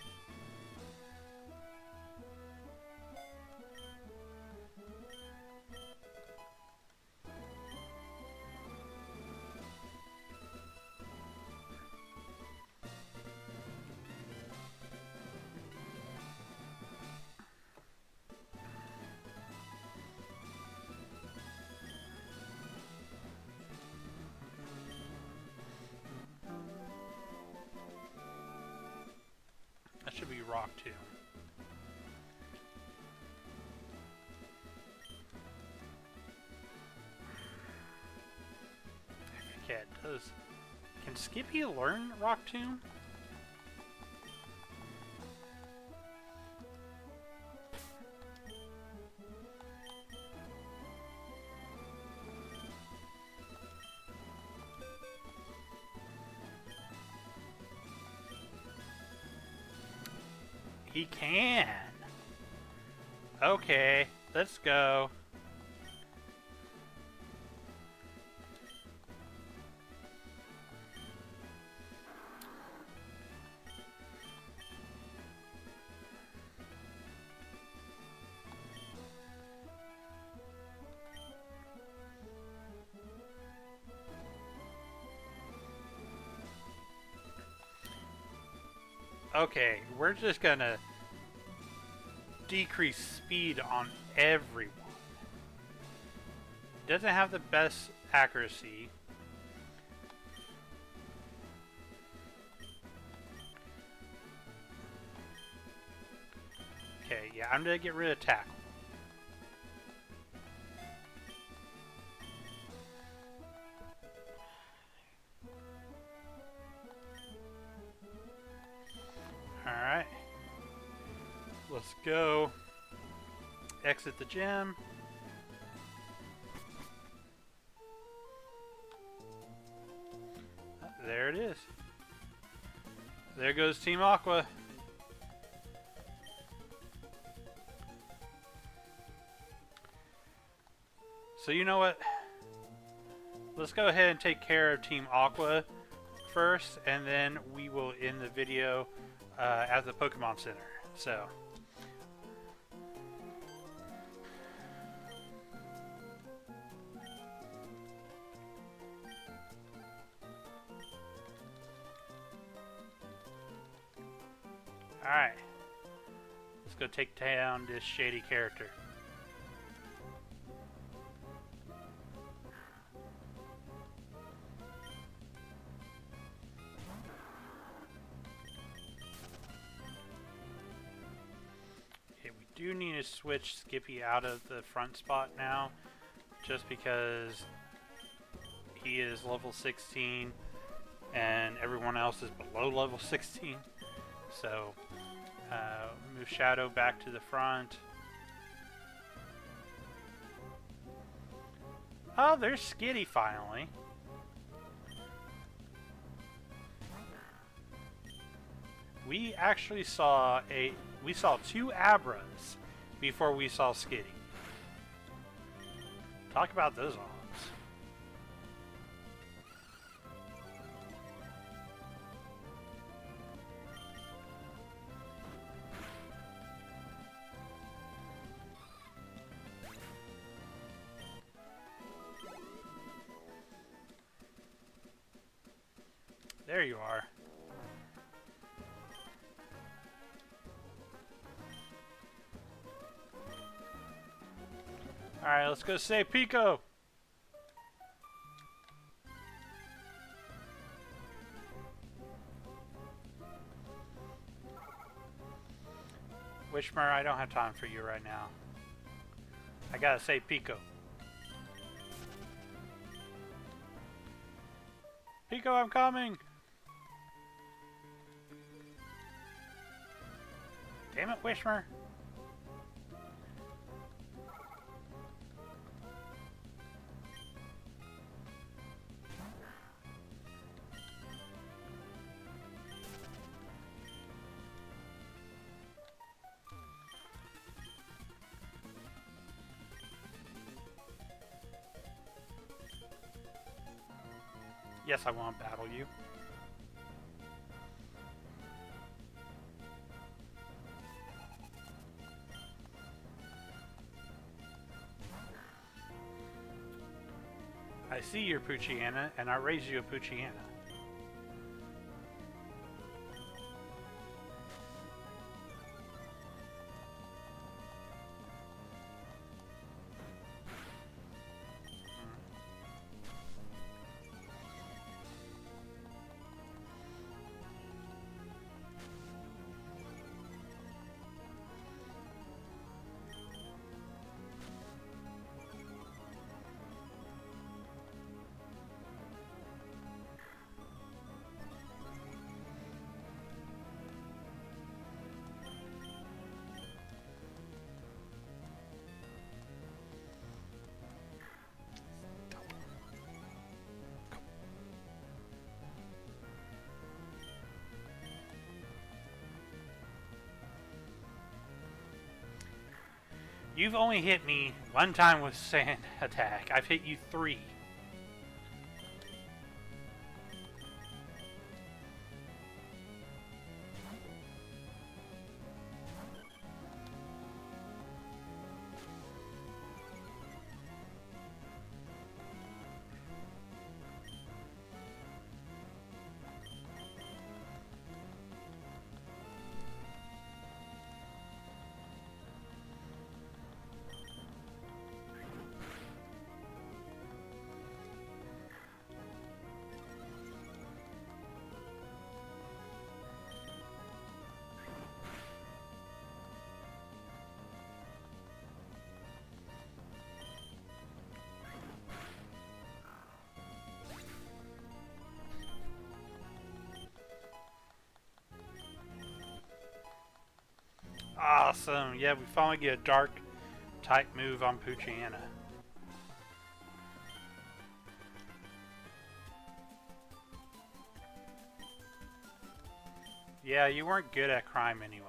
That should be Rock Tomb. I forget. Can Skippy learn Rock Tomb? He can. Okay, let's go. Okay, we're just gonna decrease speed on everyone. Doesn't have the best accuracy. Okay, yeah, I'm gonna get rid of tackle. Alright. Let's go. Exit the gym. There it is. There goes Team Aqua. So you know what? Let's go ahead and take care of Team Aqua first, and then we will end the video at the Pokemon Center. So. Alright. Let's go take down this shady character. Do need to switch Skippy out of the front spot now, just because he is level 16 and everyone else is below level 16. So move Shadow back to the front. Oh, there's Skitty finally. We actually saw two Abras before we saw Skitty. Talk about those odds. There you are. Alright, let's go save Peeko! Wishmer, I don't have time for you right now. I gotta save Peeko. Peeko, I'm coming! Damn it, Wishmer! Yes, I won't battle you. I see your Poochyena, and I raise you a Poochyena. You've only hit me one time with sand attack. I've hit you 3. Awesome. Yeah, we finally get a dark type move on Poochyena. Yeah, you weren't good at crime anyway.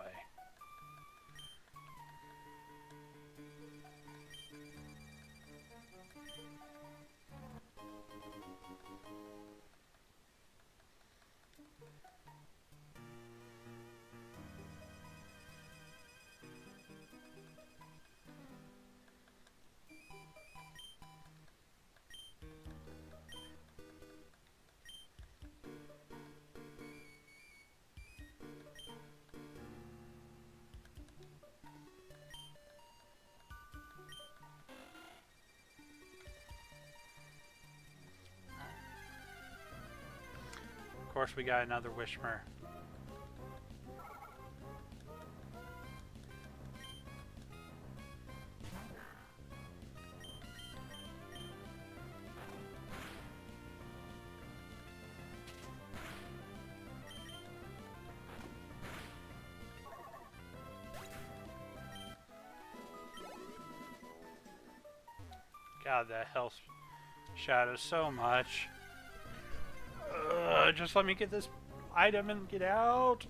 Of course, we got another Wishmer. God, that health shadows so much. Just let me get this item and get out.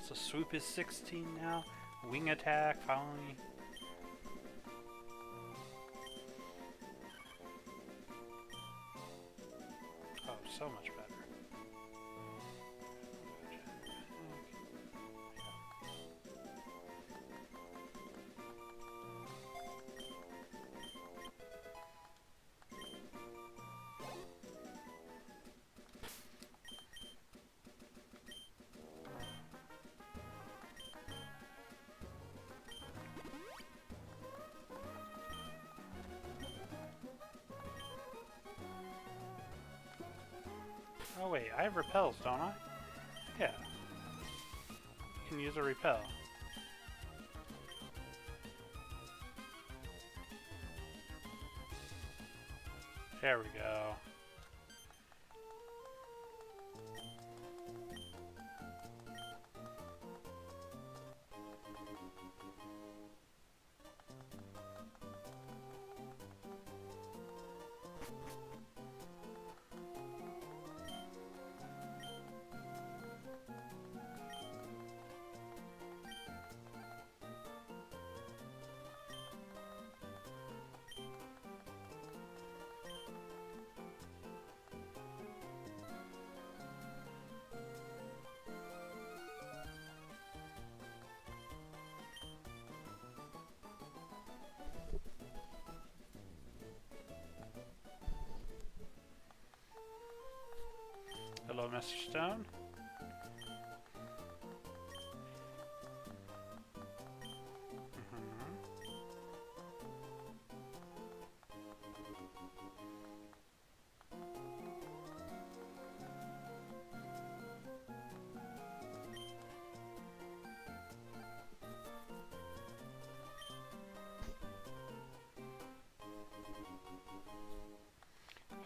So swoop is 16 now. Wing attack, finally. Oh, so much better. Oh wait, I have repels, don't I? Yeah. You can use a repel. There we go. Hello, Mr. Stone.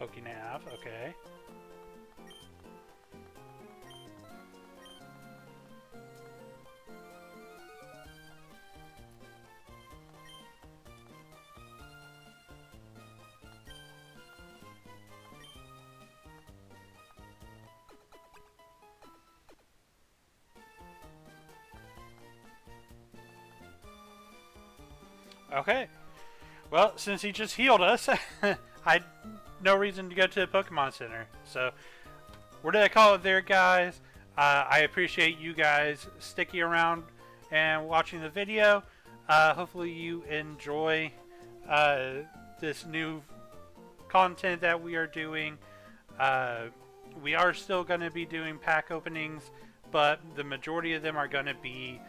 Pokinav, okay. Okay. Well, since he just healed us, I had no reason to go to the Pokemon Center. So, we're going to call it there, guys. I appreciate you guys sticking around and watching the video. Hopefully you enjoy this new content that we are doing. We are still going to be doing pack openings, but the majority of them are going to be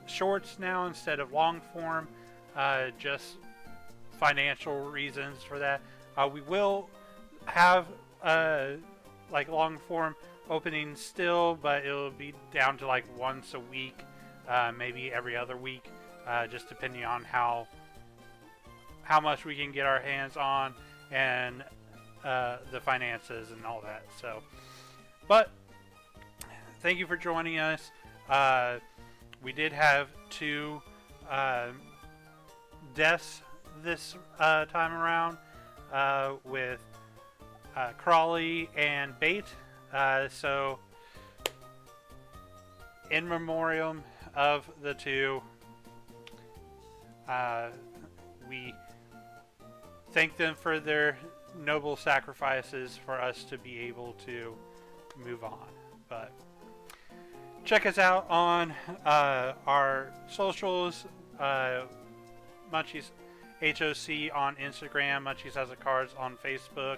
shorts now instead of long form, just financial reasons for that. We will have like long form openings still, but it'll be down to like once a week, maybe every other week, just depending on how much we can get our hands on and the finances and all that. So, but thank you for joining us. We did have 2 deaths this time around with Crawley and Bait. So, in memoriam of the 2, we thank them for their noble sacrifices for us to be able to move on. But check us out on our socials, Munchies HOC on Instagram, Munchies Has a Cards on Facebook.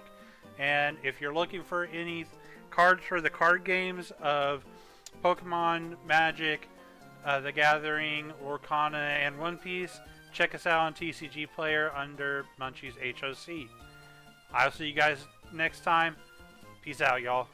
And if you're looking for any cards for the card games of Pokemon, Magic, The Gathering, Lorcana, and One Piece, check us out on TCG Player under Munchies HOC. I'll see you guys next time. Peace out, y'all.